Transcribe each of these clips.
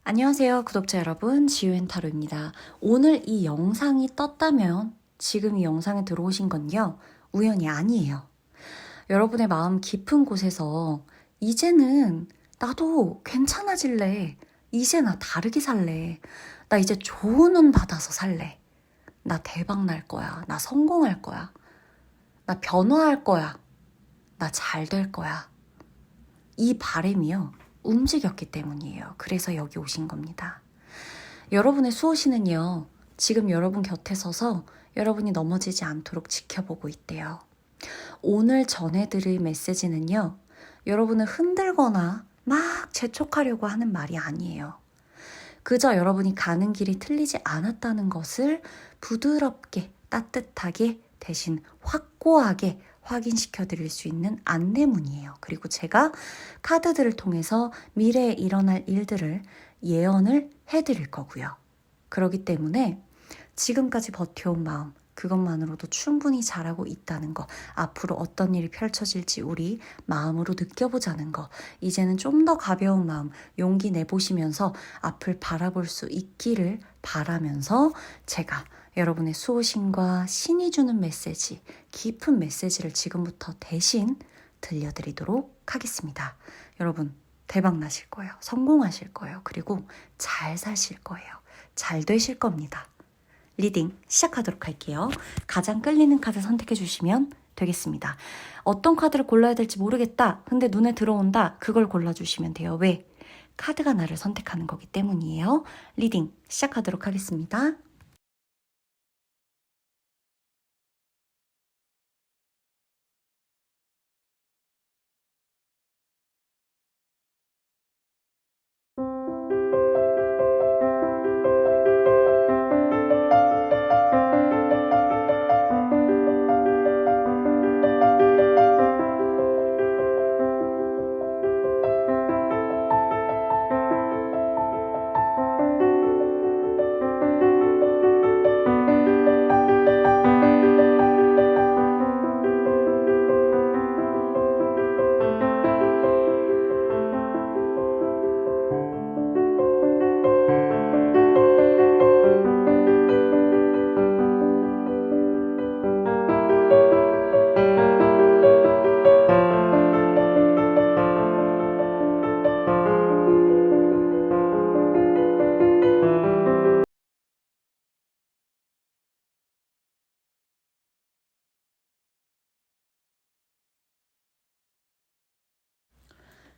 안녕하세요, 구독자 여러분. 지유앤타로입니다. 오늘 이 영상이 떴다면 지금 이 영상에 들어오신 건요, 우연이 아니에요. 여러분의 마음 깊은 곳에서 이제는 나도 괜찮아질래. 이제 나 다르게 살래. 나 이제 좋은 운 받아서 살래. 나 대박 날 거야. 나 성공할 거야. 나 변화할 거야. 나 잘 될 거야. 이 바람이요, 움직였기 때문이에요. 그래서 여기 오신 겁니다. 여러분의 수호신은요, 지금 여러분 곁에 서서 여러분이 넘어지지 않도록 지켜보고 있대요. 오늘 전해드릴 메시지는요, 여러분을 흔들거나 막 재촉하려고 하는 말이 아니에요. 그저 여러분이 가는 길이 틀리지 않았다는 것을 부드럽게, 따뜻하게, 대신 확고하게 확인시켜 드릴 수 있는 안내문이에요. 그리고 제가 카드들을 통해서 미래에 일어날 일들을 예언을 해드릴 거고요. 그렇기 때문에 지금까지 버텨온 마음, 그것만으로도 충분히 잘하고 있다는 거, 앞으로 어떤 일이 펼쳐질지 우리 마음으로 느껴보자는 거, 이제는 좀 더 가벼운 마음, 용기 내보시면서 앞을 바라볼 수 있기를 바라면서 제가 여러분의 수호신과 신이 주는 메시지, 깊은 메시지를 지금부터 대신 들려드리도록 하겠습니다. 여러분, 대박 나실 거예요. 성공하실 거예요. 그리고 잘 사실 거예요. 잘 되실 겁니다. 리딩 시작하도록 할게요. 가장 끌리는 카드 선택해 주시면 되겠습니다. 어떤 카드를 골라야 될지 모르겠다. 근데 눈에 들어온다. 그걸 골라주시면 돼요. 왜? 카드가 나를 선택하는 거기 때문이에요. 리딩 시작하도록 하겠습니다.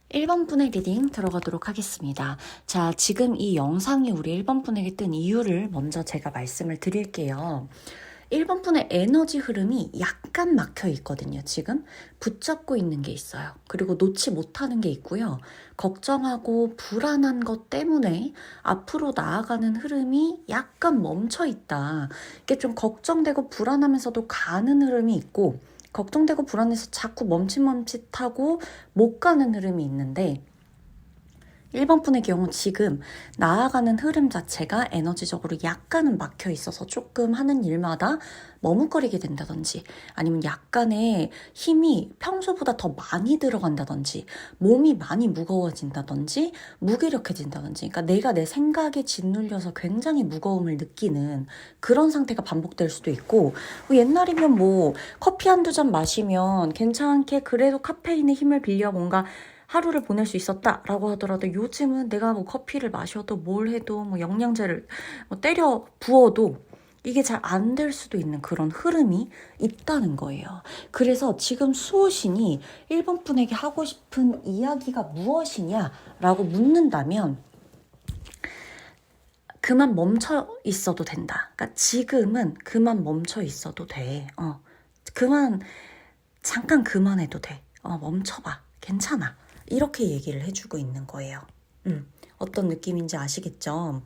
일 번 분의 리딩 들어가도록 하겠습니다. 자, 지금 이 영상이 우리 1번 분에게 뜬 이유를 먼저 제가 말씀을 드릴게요. 1번 분의 에너지 흐름이 약간 막혀 있거든요. 지금 붙잡고 있는 게 있어요. 그리고 놓지 못하는 게 있고요. 걱정하고 불안한 것 때문에 앞으로 나아가는 흐름이 약간 멈춰 있다. 이게 좀 걱정되고 불안하면서도 가는 흐름이 있고, 걱정되고 불안해서 자꾸 멈칫멈칫하고 못 가는 흐름이 있는데, 1번 분의 경우 지금 나아가는 흐름 자체가 에너지적으로 약간은 막혀 있어서 조금 하는 일마다 머뭇거리게 된다든지, 아니면 약간의 힘이 평소보다 더 많이 들어간다든지, 몸이 많이 무거워진다든지, 무기력해진다든지, 그러니까 내가 내 생각에 짓눌려서 굉장히 무거움을 느끼는 그런 상태가 반복될 수도 있고, 옛날이면 뭐 커피 한두 잔 마시면 괜찮게 그래도 카페인의 힘을 빌려 뭔가 하루를 보낼 수 있었다라고 하더라도, 요즘은 내가 뭐 커피를 마셔도 뭘 해도 뭐 영양제를 뭐 때려 부어도 이게 잘 안 될 수도 있는 그런 흐름이 있다는 거예요. 그래서 지금 수호신이 1번 분에게 하고 싶은 이야기가 무엇이냐라고 묻는다면, 그만 멈춰 있어도 된다. 그러니까 지금은 그만 멈춰 있어도 돼. 잠깐 그만해도 돼. 멈춰봐. 괜찮아. 이렇게 얘기를 해주고 있는 거예요. 어떤 느낌인지 아시겠죠?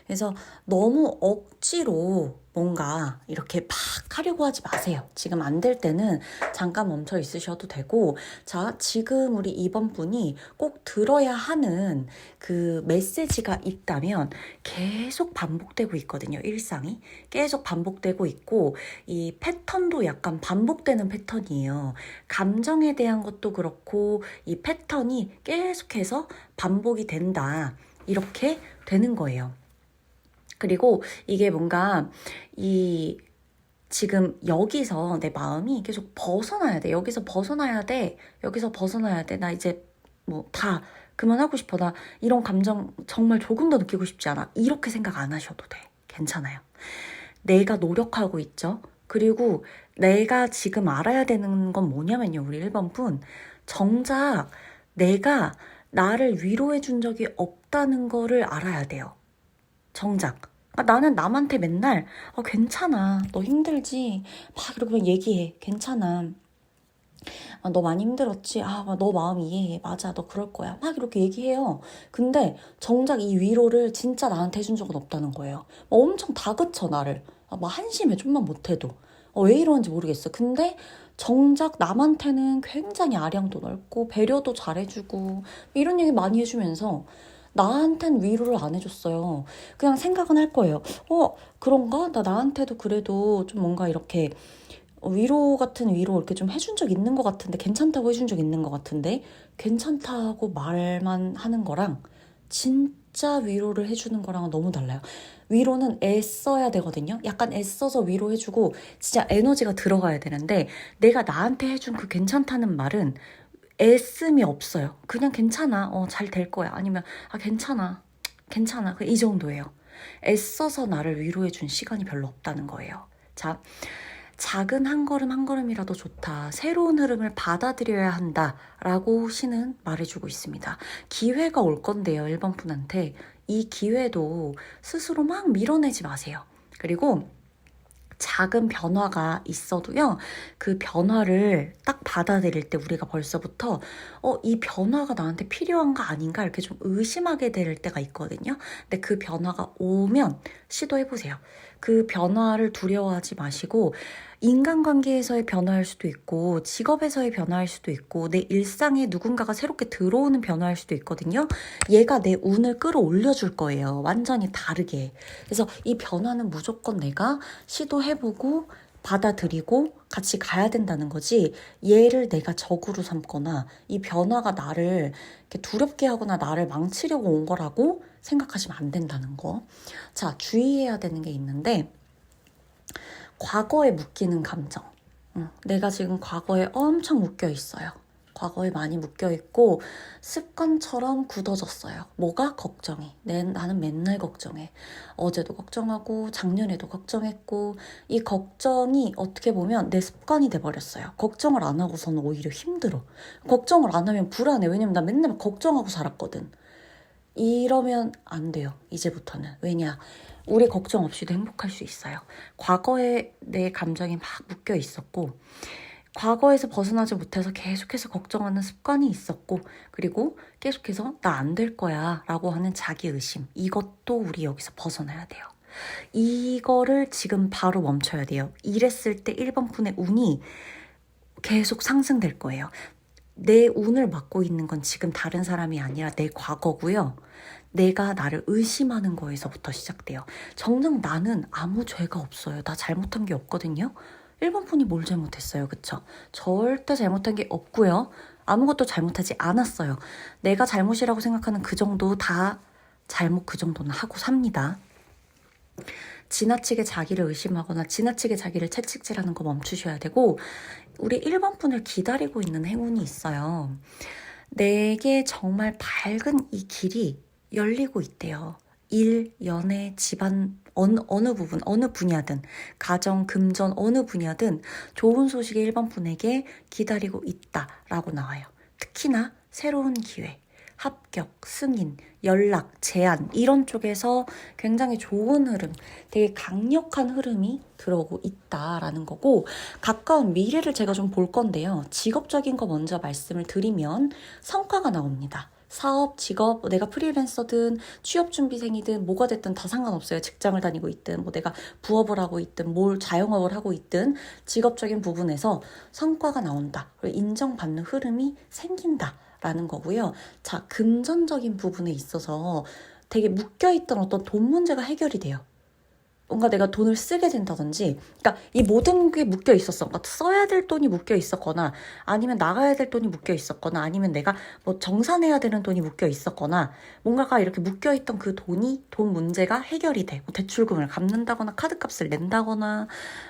그래서 너무 억지로 뭔가 이렇게 막 하려고 하지 마세요. 지금 안 될 때는 잠깐 멈춰 있으셔도 되고, 자, 지금 우리 2번 분이 꼭 들어야 하는 그 메시지가 있다면 계속 반복되고 있거든요. 일상이 계속 반복되고 있고, 이 패턴도 약간 반복되는 패턴이에요. 감정에 대한 것도 그렇고 이 패턴이 계속해서 반복이 된다. 이렇게 되는 거예요. 그리고 이게 뭔가 지금 여기서 내 마음이 계속 벗어나야 돼. 여기서 벗어나야 돼. 여기서 벗어나야 돼. 나 이제 뭐 다 그만하고 싶어. 나 이런 감정 정말 조금 더 느끼고 싶지 않아. 이렇게 생각 안 하셔도 돼. 괜찮아요. 내가 노력하고 있죠. 그리고 내가 지금 알아야 되는 건 뭐냐면요. 우리 1번 분. 정작 내가 나를 위로해 준 적이 없다는 거를 알아야 돼요. 정작. 나는 남한테 맨날 괜찮아. 너 힘들지? 막 이러고 얘기해. 괜찮아. 너 많이 힘들었지? 너 마음 이해해. 맞아, 너 그럴 거야. 막 이렇게 얘기해요. 근데 정작 이 위로를 진짜 나한테 해준 적은 없다는 거예요. 엄청 다그쳐, 나를. 막 한심해, 좀만 못해도. 왜 이러는지 모르겠어. 근데 정작 남한테는 굉장히 아량도 넓고 배려도 잘해주고 이런 얘기 많이 해주면서 나한텐 위로를 안 해줬어요. 그냥 생각은 할 거예요. 그런가? 나한테도 그래도 좀 뭔가 이렇게 위로 같은 위로 이렇게 좀 해준 적 있는 것 같은데, 괜찮다고 해준 적 있는 것 같은데, 괜찮다고 말만 하는 거랑 진짜 위로를 해주는 거랑은 너무 달라요. 위로는 애써야 되거든요. 약간 애써서 위로해주고 진짜 에너지가 들어가야 되는데, 내가 나한테 해준 그 괜찮다는 말은 애씀이 없어요. 그냥 괜찮아. 잘 될 거야. 아니면 괜찮아. 괜찮아. 이 정도예요. 애써서 나를 위로해준 시간이 별로 없다는 거예요. 자, 작은 한 걸음 한 걸음이라도 좋다. 새로운 흐름을 받아들여야 한다. 라고 시는 말해주고 있습니다. 기회가 올 건데요. 1번 분한테. 이 기회도 스스로 막 밀어내지 마세요. 그리고 작은 변화가 있어도요, 그 변화를 딱 받아들일 때 우리가 벌써부터 이 변화가 나한테 필요한가 아닌가 이렇게 좀 의심하게 될 때가 있거든요. 근데 그 변화가 오면 시도해보세요. 그 변화를 두려워하지 마시고, 인간관계에서의 변화일 수도 있고 직업에서의 변화일 수도 있고 내 일상에 누군가가 새롭게 들어오는 변화일 수도 있거든요. 얘가 내 운을 끌어올려 줄 거예요. 완전히 다르게. 그래서 이 변화는 무조건 내가 시도해보고 받아들이고 같이 가야 된다는 거지, 얘를 내가 적으로 삼거나 이 변화가 나를 이렇게 두렵게 하거나 나를 망치려고 온 거라고 생각하시면 안 된다는 거. 자, 주의해야 되는 게 있는데, 과거에 묶이는 감정. 내가 지금 과거에 엄청 묶여 있어요. 과거에 많이 묶여 있고 습관처럼 굳어졌어요. 뭐가? 걱정이. 나는 맨날 걱정해. 어제도 걱정하고 작년에도 걱정했고, 이 걱정이 어떻게 보면 내 습관이 돼버렸어요. 걱정을 안 하고서는 오히려 힘들어. 걱정을 안 하면 불안해. 왜냐면 나 맨날 걱정하고 살았거든. 이러면 안 돼요. 이제부터는. 왜냐? 우리 걱정 없이도 행복할 수 있어요. 과거에 내 감정이 막 묶여 있었고, 과거에서 벗어나지 못해서 계속해서 걱정하는 습관이 있었고, 그리고 계속해서 나 안 될 거야 라고 하는 자기의심, 이것도 우리 여기서 벗어나야 돼요. 이거를 지금 바로 멈춰야 돼요. 이랬을 때 1번 분의 운이 계속 상승될 거예요. 내 운을 맡고 있는 건 지금 다른 사람이 아니라 내 과거고요. 내가 나를 의심하는 거에서부터 시작돼요. 정작 나는 아무 죄가 없어요. 나 잘못한 게 없거든요. 1번 분이 뭘 잘못했어요. 그쵸? 절대 잘못한 게 없고요. 아무것도 잘못하지 않았어요. 내가 잘못이라고 생각하는 그 정도 다 잘못, 그 정도는 하고 삽니다. 지나치게 자기를 의심하거나 지나치게 자기를 채찍질하는 거 멈추셔야 되고, 우리 1번 분을 기다리고 있는 행운이 있어요. 내게 정말 밝은 이 길이 열리고 있대요. 일, 연애, 집안, 어느 부분, 어느 분야든, 가정, 금전, 어느 분야든 좋은 소식이 1번 분에게 기다리고 있다라고 나와요. 특히나 새로운 기회, 합격, 승인, 연락, 제안, 이런 쪽에서 굉장히 좋은 흐름, 되게 강력한 흐름이 들어오고 있다라는 거고, 가까운 미래를 제가 좀 볼 건데요. 직업적인 거 먼저 말씀을 드리면 성과가 나옵니다. 사업, 직업, 내가 프리랜서든 취업준비생이든 뭐가 됐든 다 상관없어요. 직장을 다니고 있든 뭐 내가 부업을 하고 있든 뭘 자영업을 하고 있든 직업적인 부분에서 성과가 나온다. 그리고 인정받는 흐름이 생긴다 라는 거고요. 자, 금전적인 부분에 있어서 되게 묶여있던 어떤 돈 문제가 해결이 돼요. 뭔가 내가 돈을 쓰게 된다든지, 그러니까 이 모든 게 묶여 있었어. 그러니까 써야 될 돈이 묶여 있었거나, 아니면 나가야 될 돈이 묶여 있었거나, 아니면 내가 뭐 정산해야 되는 돈이 묶여 있었거나, 뭔가가 이렇게 묶여 있던 그 돈 문제가 해결이 돼. 뭐 대출금을 갚는다거나, 카드값을 낸다거나,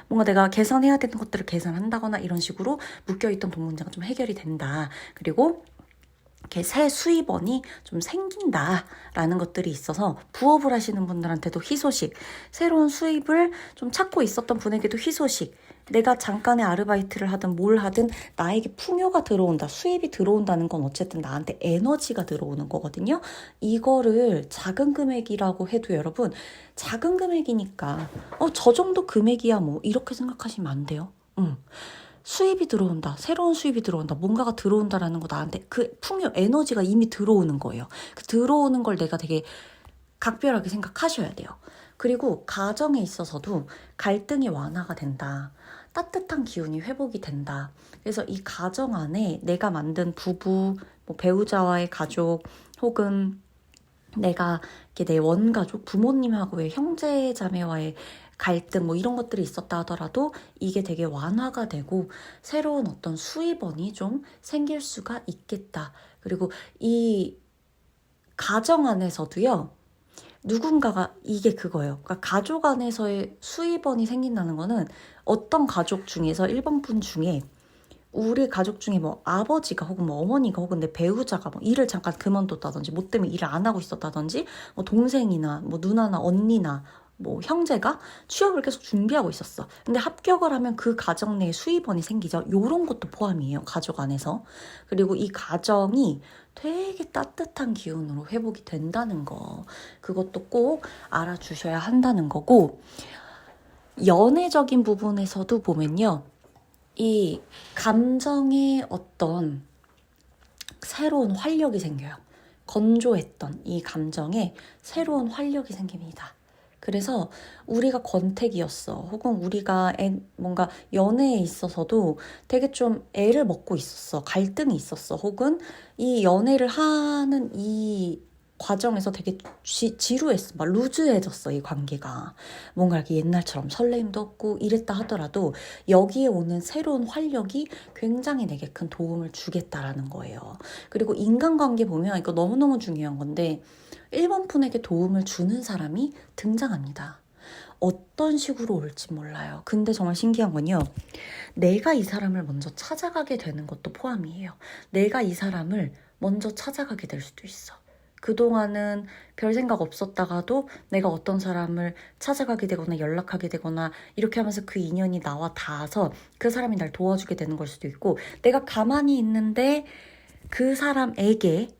뭔가 내가 계산해야 되는 것들을 계산한다거나, 이런 식으로 묶여 있던 돈 문제가 좀 해결이 된다. 그리고 이렇게 새 수입원이 좀 생긴다라는 것들이 있어서 부업을 하시는 분들한테도 희소식, 새로운 수입을 좀 찾고 있었던 분에게도 희소식, 내가 잠깐의 아르바이트를 하든 뭘 하든 나에게 풍요가 들어온다, 수입이 들어온다는 건 어쨌든 나한테 에너지가 들어오는 거거든요. 이거를 작은 금액이라고 해도 여러분, 작은 금액이니까 저 정도 금액이야 뭐 이렇게 생각하시면 안 돼요. 수입이 들어온다. 새로운 수입이 들어온다. 뭔가가 들어온다라는 거 나한테 그 풍요, 에너지가 이미 들어오는 거예요. 그 들어오는 걸 내가 되게 각별하게 생각하셔야 돼요. 그리고 가정에 있어서도 갈등이 완화가 된다. 따뜻한 기운이 회복이 된다. 그래서 이 가정 안에 내가 만든 부부, 뭐 배우자와의 가족, 혹은 내가 이렇게 내 원가족, 부모님하고의 형제 자매와의 갈등 뭐 이런 것들이 있었다 하더라도 이게 되게 완화가 되고 새로운 어떤 수입원이 좀 생길 수가 있겠다. 그리고 이 가정 안에서도요. 누군가가 이게 그거예요. 그러니까 가족 안에서의 수입원이 생긴다는 거는 어떤 가족 중에서 일본 분 중에 우리 가족 중에 뭐 아버지가 혹은 뭐 어머니가 혹은 내 배우자가 뭐 일을 잠깐 그만뒀다든지 뭐 때문에 일을 안 하고 있었다든지 뭐 동생이나 뭐 누나나 언니나 뭐 형제가 취업을 계속 준비하고 있었어. 근데 합격을 하면 그 가정 내에 수입원이 생기죠. 요런 것도 포함이에요. 가족 안에서. 그리고 이 가정이 되게 따뜻한 기운으로 회복이 된다는 거. 그것도 꼭 알아주셔야 한다는 거고, 연애적인 부분에서도 보면요. 이 감정의 어떤 새로운 활력이 생겨요. 건조했던 이 감정에 새로운 활력이 생깁니다. 그래서 우리가 권태기였어. 혹은 우리가 뭔가 연애에 있어서도 되게 좀 애를 먹고 있었어. 갈등이 있었어. 혹은 이 연애를 하는 이 과정에서 되게 지루했어. 막 루즈해졌어, 이 관계가. 뭔가 이렇게 옛날처럼 설레임도 없고 이랬다 하더라도 여기에 오는 새로운 활력이 굉장히 내게 큰 도움을 주겠다라는 거예요. 그리고 인간관계 보면 이거 너무너무 중요한 건데, 1번 분에게 도움을 주는 사람이 등장합니다. 어떤 식으로 올지 몰라요. 근데 정말 신기한 건요. 내가 이 사람을 먼저 찾아가게 되는 것도 포함이에요. 내가 이 사람을 먼저 찾아가게 될 수도 있어. 그동안은 별 생각 없었다가도 내가 어떤 사람을 찾아가게 되거나 연락하게 되거나 이렇게 하면서 그 인연이 나와 닿아서 그 사람이 날 도와주게 되는 걸 수도 있고, 내가 가만히 있는데 그 사람에게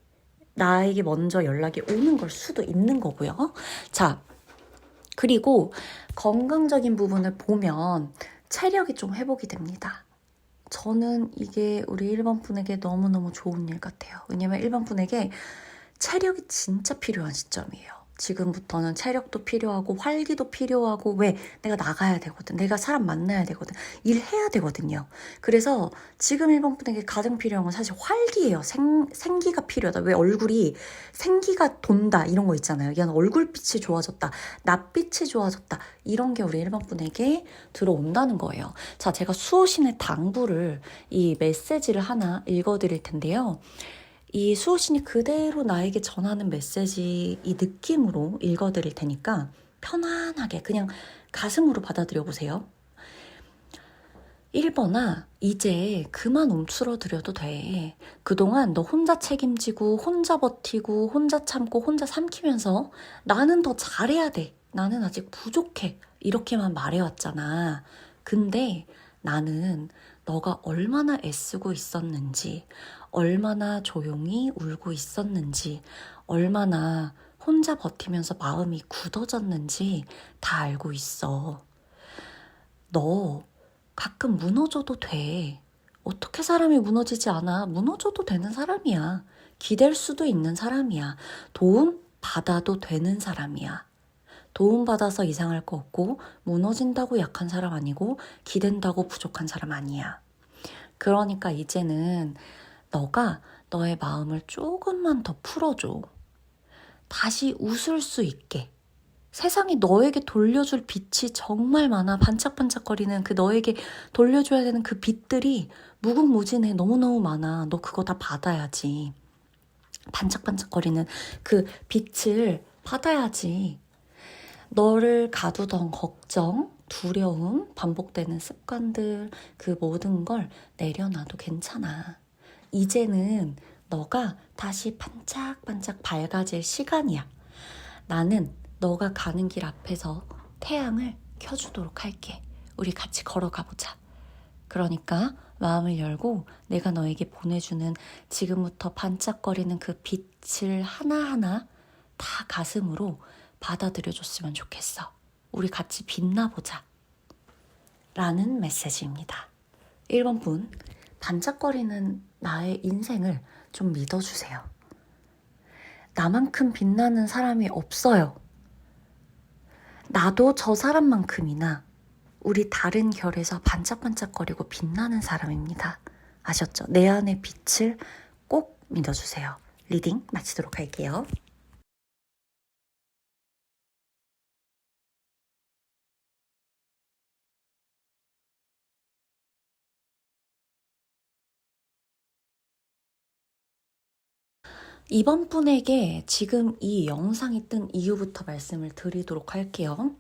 나에게 먼저 연락이 오는 걸 수도 있는 거고요. 자, 그리고 건강적인 부분을 보면 체력이 좀 회복이 됩니다. 저는 이게 우리 1번 분에게 너무너무 좋은 일 같아요. 왜냐면 1번 분에게 체력이 진짜 필요한 시점이에요. 지금부터는 체력도 필요하고 활기도 필요하고, 왜? 내가 나가야 되거든. 내가 사람 만나야 되거든. 일해야 되거든요. 그래서 지금 1번 분에게 가장 필요한 건 사실 활기예요. 생기가 필요하다. 왜? 얼굴이 생기가 돈다 이런 거 있잖아요. 얘는 얼굴빛이 좋아졌다. 낯빛이 좋아졌다. 이런 게 우리 1번 분에게 들어온다는 거예요. 자, 제가 수호신의 당부를, 이 메시지를 하나 읽어드릴 텐데요. 이 수호신이 그대로 나에게 전하는 메시지 이 느낌으로 읽어드릴 테니까 편안하게 그냥 가슴으로 받아들여 보세요. 1번아, 이제 그만 움츠러들여도 돼. 그동안 너 혼자 책임지고 혼자 버티고 혼자 참고 혼자 삼키면서 나는 더 잘해야 돼. 나는 아직 부족해. 이렇게만 말해왔잖아. 근데 나는 너가 얼마나 애쓰고 있었는지, 얼마나 조용히 울고 있었는지, 얼마나 혼자 버티면서 마음이 굳어졌는지 다 알고 있어. 너 가끔 무너져도 돼. 어떻게 사람이 무너지지 않아? 무너져도 되는 사람이야. 기댈 수도 있는 사람이야. 도움 받아도 되는 사람이야. 도움받아서 이상할 거 없고, 무너진다고 약한 사람 아니고, 기댄다고 부족한 사람 아니야. 그러니까 이제는 너가 너의 마음을 조금만 더 풀어줘. 다시 웃을 수 있게, 세상이 너에게 돌려줄 빛이 정말 많아. 반짝반짝거리는 그 너에게 돌려줘야 되는 그 빛들이 무궁무진해. 너무너무 많아. 너 그거 다 받아야지. 반짝반짝거리는 그 빛을 받아야지. 너를 가두던 걱정, 두려움, 반복되는 습관들, 그 모든 걸 내려놔도 괜찮아. 이제는 너가 다시 반짝반짝 밝아질 시간이야. 나는 너가 가는 길 앞에서 태양을 켜주도록 할게. 우리 같이 걸어가 보자. 그러니까 마음을 열고 내가 너에게 보내주는 지금부터 반짝거리는 그 빛을 하나하나 다 가슴으로 받아들여줬으면 좋겠어. 우리 같이 빛나보자. 라는 메시지입니다. 1번 분, 반짝거리는 나의 인생을 좀 믿어주세요. 나만큼 빛나는 사람이 없어요. 나도 저 사람만큼이나 우리 다른 결에서 반짝반짝거리고 빛나는 사람입니다. 아셨죠? 내 안의 빛을 꼭 믿어주세요. 리딩 마치도록 할게요. 이번 분에게 지금 이 영상이 뜬 이유부터 말씀을 드리도록 할게요.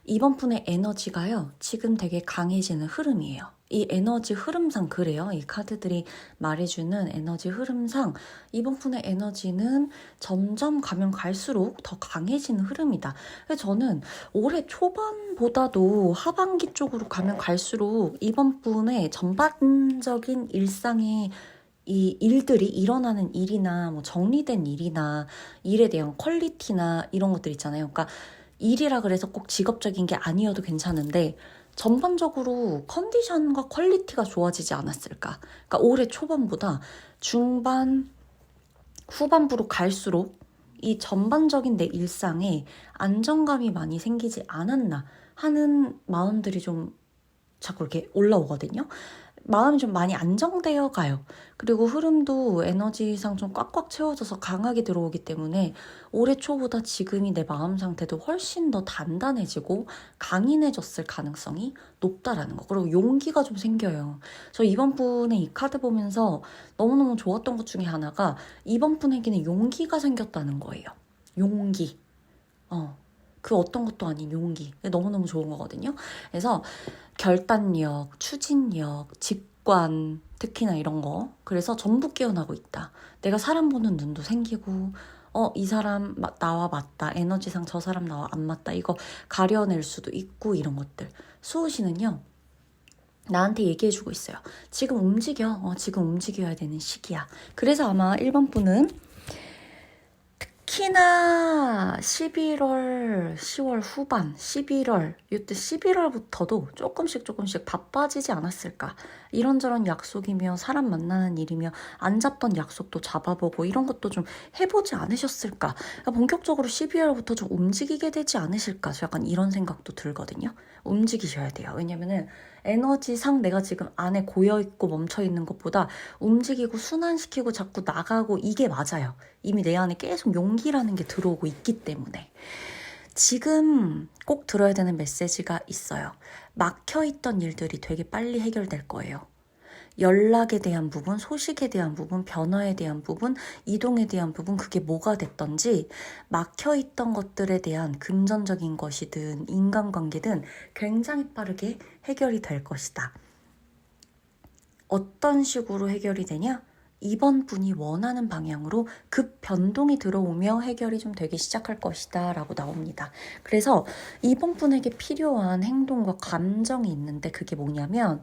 이번 분의 에너지가요, 지금 되게 강해지는 흐름이에요. 이 에너지 흐름상 그래요. 이 카드들이 말해주는 에너지 흐름상 이번 분의 에너지는 점점 가면 갈수록 더 강해지는 흐름이다. 그래서 저는 올해 초반보다도 하반기 쪽으로 가면 갈수록 이번 분의 전반적인 일상의 이 일들이 일어나는 일이나 뭐 정리된 일이나 일에 대한 퀄리티나 이런 것들 있잖아요. 그러니까 일이라 그래서 꼭 직업적인 게 아니어도 괜찮은데 전반적으로 컨디션과 퀄리티가 좋아지지 않았을까. 그러니까 올해 초반보다 중반, 후반부로 갈수록 이 전반적인 내 일상에 안정감이 많이 생기지 않았나 하는 마음들이 좀 자꾸 이렇게 올라오거든요. 마음이 좀 많이 안정되어 가요. 그리고 흐름도 에너지상 좀 꽉꽉 채워져서 강하게 들어오기 때문에 올해 초보다 지금이 내 마음 상태도 훨씬 더 단단해지고 강인해졌을 가능성이 높다라는 거. 그리고 용기가 좀 생겨요. 저 이번 분의 이 카드 보면서 너무너무 좋았던 것 중에 하나가 이번 분에게는 용기가 생겼다는 거예요. 용기. 그 어떤 것도 아닌 용기. 너무너무 좋은 거거든요. 그래서 결단력, 추진력, 직관, 특히나 이런 거. 그래서 전부 깨어나고 있다. 내가 사람 보는 눈도 생기고, 이 사람 나와 맞다. 에너지상 저 사람 나와 안 맞다. 이거 가려낼 수도 있고 이런 것들. 수호신은요, 나한테 얘기해주고 있어요. 지금 움직여. 지금 움직여야 되는 시기야. 그래서 아마 1번 분은 특히나 11월, 10월 후반, 11월, 이때 11월부터도 조금씩 바빠지지 않았을까. 이런저런 약속이며 사람 만나는 일이며 안 잡던 약속도 잡아보고 이런 것도 좀 해보지 않으셨을까. 그러니까 본격적으로 12월부터 좀 움직이게 되지 않으실까. 약간 이런 생각도 들거든요. 움직이셔야 돼요. 왜냐면은 에너지상 내가 지금 안에 고여있고 멈춰있는 것보다 움직이고 순환시키고 자꾸 나가고 이게 맞아요. 이미 내 안에 계속 용기라는 게 들어오고 있기 때문에. 지금 꼭 들어야 되는 메시지가 있어요. 막혀있던 일들이 되게 빨리 해결될 거예요. 연락에 대한 부분, 소식에 대한 부분, 변화에 대한 부분, 이동에 대한 부분, 그게 뭐가 됐던지 막혀있던 것들에 대한 금전적인 것이든 인간관계든 굉장히 빠르게 해결이 될 것이다. 어떤 식으로 해결이 되냐? 이번 분이 원하는 방향으로 급 변동이 들어오며 해결이 좀 되기 시작할 것이다 라고 나옵니다. 그래서 이번 분에게 필요한 행동과 감정이 있는데 그게 뭐냐면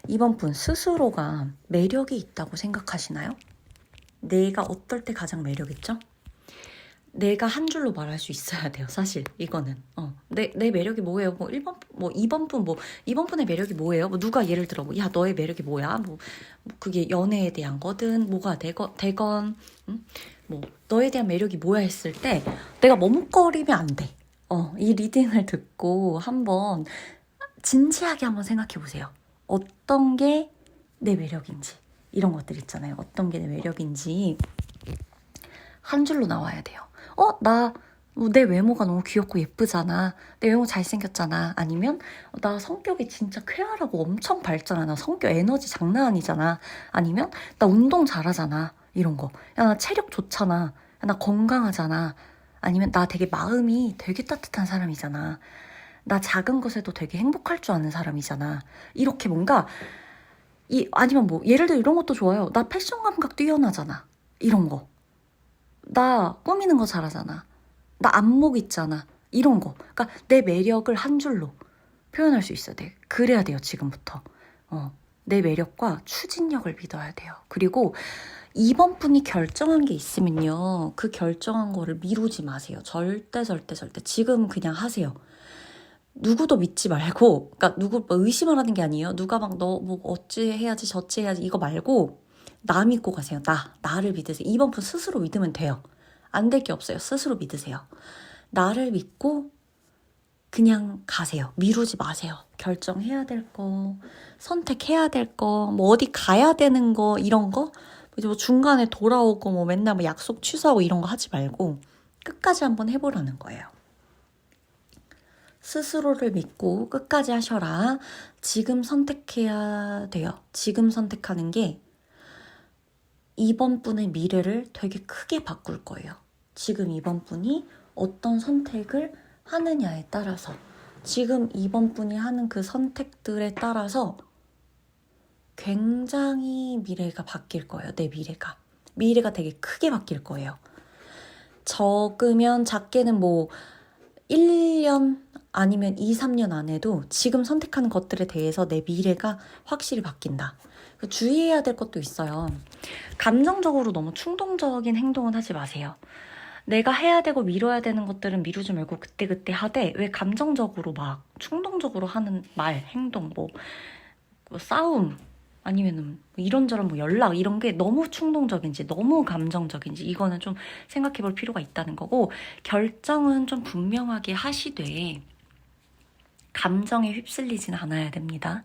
이번 분 스스로가 매력이 있다고 생각하시나요? 내가 어떨 때 가장 매력 있죠? 내가 한 줄로 말할 수 있어야 돼요. 사실 이거는 내 매력이 뭐예요? 뭐 1번 뭐 2번 분 뭐 2번 분의 매력이 뭐예요? 뭐 누가 예를 들어 뭐 야 너의 매력이 뭐야? 뭐 그게 연애에 대한 거든 뭐가 되건 뭐 너에 대한 매력이 뭐야 했을 때 내가 머뭇거리면 안 돼. 이 리딩을 듣고 한번 진지하게 한번 생각해 보세요. 어떤 게 내 매력인지 이런 것들 있잖아요. 어떤 게 내 매력인지 한 줄로 나와야 돼요. 나 내 외모가 너무 귀엽고 예쁘잖아. 내 외모 잘생겼잖아. 아니면 나 성격이 진짜 쾌활하고 엄청 밝잖아. 나 성격 에너지 장난 아니잖아. 아니면 나 운동 잘하잖아. 이런 거. 야, 나 체력 좋잖아. 야, 나 건강하잖아. 아니면 나 되게 마음이 되게 따뜻한 사람이잖아. 나 작은 것에도 되게 행복할 줄 아는 사람이잖아. 이렇게 뭔가 아니면 뭐 예를 들어 이런 것도 좋아요. 나 패션 감각 뛰어나잖아. 이런 거. 나 꾸미는 거 잘하잖아. 나 안목 있잖아. 이런 거. 그러니까 내 매력을 한 줄로 표현할 수 있어야 돼. 그래야 돼요, 지금부터. 내 매력과 추진력을 믿어야 돼요. 그리고 이번 분이 결정한 게 있으면요. 그 결정한 거를 미루지 마세요. 절대. 지금 그냥 하세요. 누구도 믿지 말고, 그러니까 누구 의심을 하는 게 아니에요. 누가 막 너 뭐 어찌 해야지 저찌 해야지 이거 말고 나 믿고 가세요. 나를 믿으세요. 이번 분 스스로 믿으면 돼요. 안 될 게 없어요. 스스로 믿으세요. 나를 믿고 그냥 가세요. 미루지 마세요. 결정해야 될 거, 선택해야 될 거, 뭐 어디 가야 되는 거 이런 거 이제 뭐 중간에 돌아오고 뭐 맨날 뭐 약속 취소하고 이런 거 하지 말고 끝까지 한번 해보라는 거예요. 스스로를 믿고 끝까지 하셔라. 지금 선택해야 돼요. 지금 선택하는 게 이번 분의 미래를 되게 크게 바꿀 거예요. 지금 이번 분이 어떤 선택을 하느냐에 따라서 지금 이번 분이 하는 그 선택들에 따라서 굉장히 미래가 바뀔 거예요. 내 미래가 되게 크게 바뀔 거예요. 적으면 작게는 뭐 1년 아니면 2, 3년 안에도 지금 선택하는 것들에 대해서 내 미래가 확실히 바뀐다. 주의해야 될 것도 있어요. 감정적으로 너무 충동적인 행동은 하지 마세요. 내가 해야 되고 미뤄야 되는 것들은 미루지 말고 그때그때 하되 왜 감정적으로 막 충동적으로 하는 말, 행동, 뭐 싸움 아니면은 이런저런 뭐 연락 이런 게 너무 충동적인지 너무 감정적인지 이거는 좀 생각해 볼 필요가 있다는 거고 결정은 좀 분명하게 하시되 감정에 휩쓸리진 않아야 됩니다.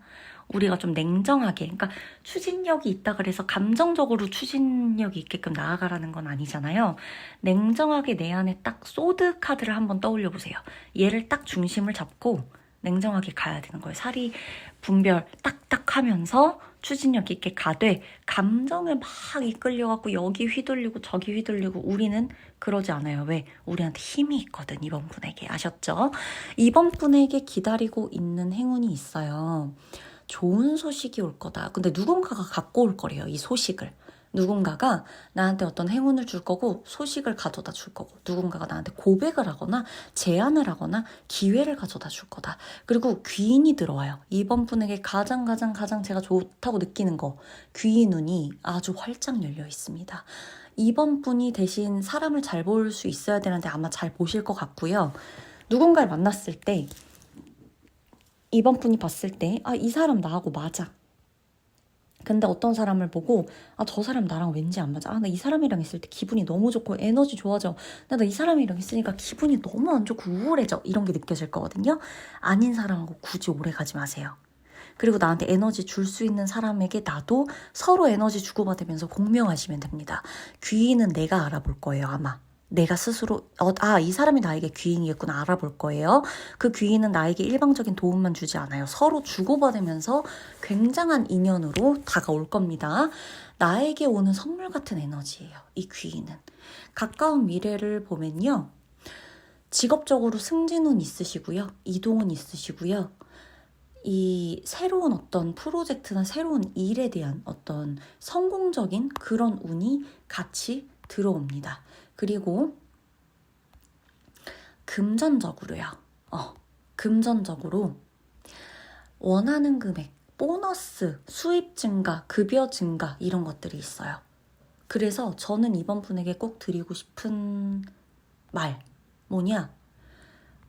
우리가 좀 냉정하게, 그러니까 추진력이 있다 그래서 감정적으로 추진력이 있게끔 나아가라는 건 아니잖아요. 냉정하게 내 안에 딱 소드 카드를 한번 떠올려 보세요. 얘를 딱 중심을 잡고 냉정하게 가야 되는 거예요. 사리 분별 딱딱 하면서 추진력 있게 가되 감정에 막 이끌려갖고 여기 휘둘리고 저기 휘둘리고 우리는 그러지 않아요. 왜? 우리한테 힘이 있거든. 이번 분에게. 아셨죠? 이번 분에게 기다리고 있는 행운이 있어요. 좋은 소식이 올 거다. 근데 누군가가 갖고 올 거래요. 이 소식을. 누군가가 나한테 어떤 행운을 줄 거고 소식을 가져다 줄 거고 누군가가 나한테 고백을 하거나 제안을 하거나 기회를 가져다 줄 거다. 그리고 귀인이 들어와요. 이번 분에게 가장 제가 좋다고 느끼는 거 귀인 눈이 아주 활짝 열려 있습니다. 이번 분이 대신 사람을 잘 볼 수 있어야 되는데 아마 잘 보실 것 같고요. 누군가를 만났을 때 이번 분이 봤을 때 이 사람 나하고 맞아. 근데 어떤 사람을 보고 저 사람 나랑 왠지 안 맞아. 나 이 사람이랑 있을 때 기분이 너무 좋고 에너지 좋아져. 나 이 사람이랑 있으니까 기분이 너무 안 좋고 우울해져. 이런 게 느껴질 거거든요. 아닌 사람하고 굳이 오래 가지 마세요. 그리고 나한테 에너지 줄 수 있는 사람에게 나도 서로 에너지 주고받으면서 공명하시면 됩니다. 귀인은 내가 알아볼 거예요, 아마. 내가 스스로 이 사람이 나에게 귀인이겠구나 알아볼 거예요. 그 귀인은 나에게 일방적인 도움만 주지 않아요. 서로 주고받으면서 굉장한 인연으로 다가올 겁니다. 나에게 오는 선물 같은 에너지예요. 이 귀인은. 가까운 미래를 보면요. 직업적으로 승진은 있으시고요. 이동은 있으시고요. 이 새로운 어떤 프로젝트나 새로운 일에 대한 어떤 성공적인 그런 운이 같이 들어옵니다. 그리고 금전적으로요. 금전적으로 원하는 금액, 보너스, 수입 증가, 급여 증가 이런 것들이 있어요. 그래서 저는 이번 분에게 꼭 드리고 싶은 말 뭐냐?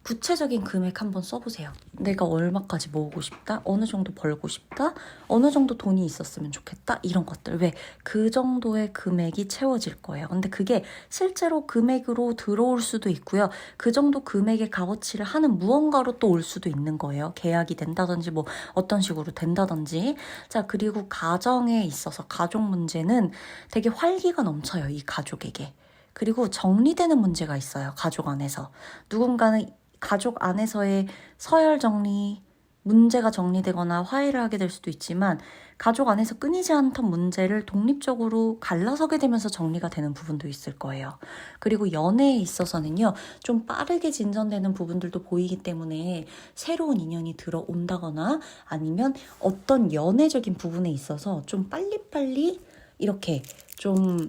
구체적인 금액 한번 써보세요. 내가 얼마까지 모으고 싶다? 어느 정도 벌고 싶다? 어느 정도 돈이 있었으면 좋겠다? 이런 것들. 왜? 그 정도의 금액이 채워질 거예요. 근데 그게 실제로 금액으로 들어올 수도 있고요. 그 정도 금액의 값어치를 하는 무언가로 또 올 수도 있는 거예요. 계약이 된다든지 뭐 어떤 식으로 된다든지. 자, 그리고 가정에 있어서 가족 문제는 되게 활기가 넘쳐요. 이 가족에게. 그리고 정리되는 문제가 있어요. 가족 안에서. 누군가는 가족 안에서의 서열 정리, 문제가 정리되거나 화해를 하게 될 수도 있지만 가족 안에서 끊이지 않던 문제를 독립적으로 갈라서게 되면서 정리가 되는 부분도 있을 거예요. 그리고 연애에 있어서는요, 좀 빠르게 진전되는 부분들도 보이기 때문에 새로운 인연이 들어온다거나 아니면 어떤 연애적인 부분에 있어서 좀 빨리빨리 이렇게 좀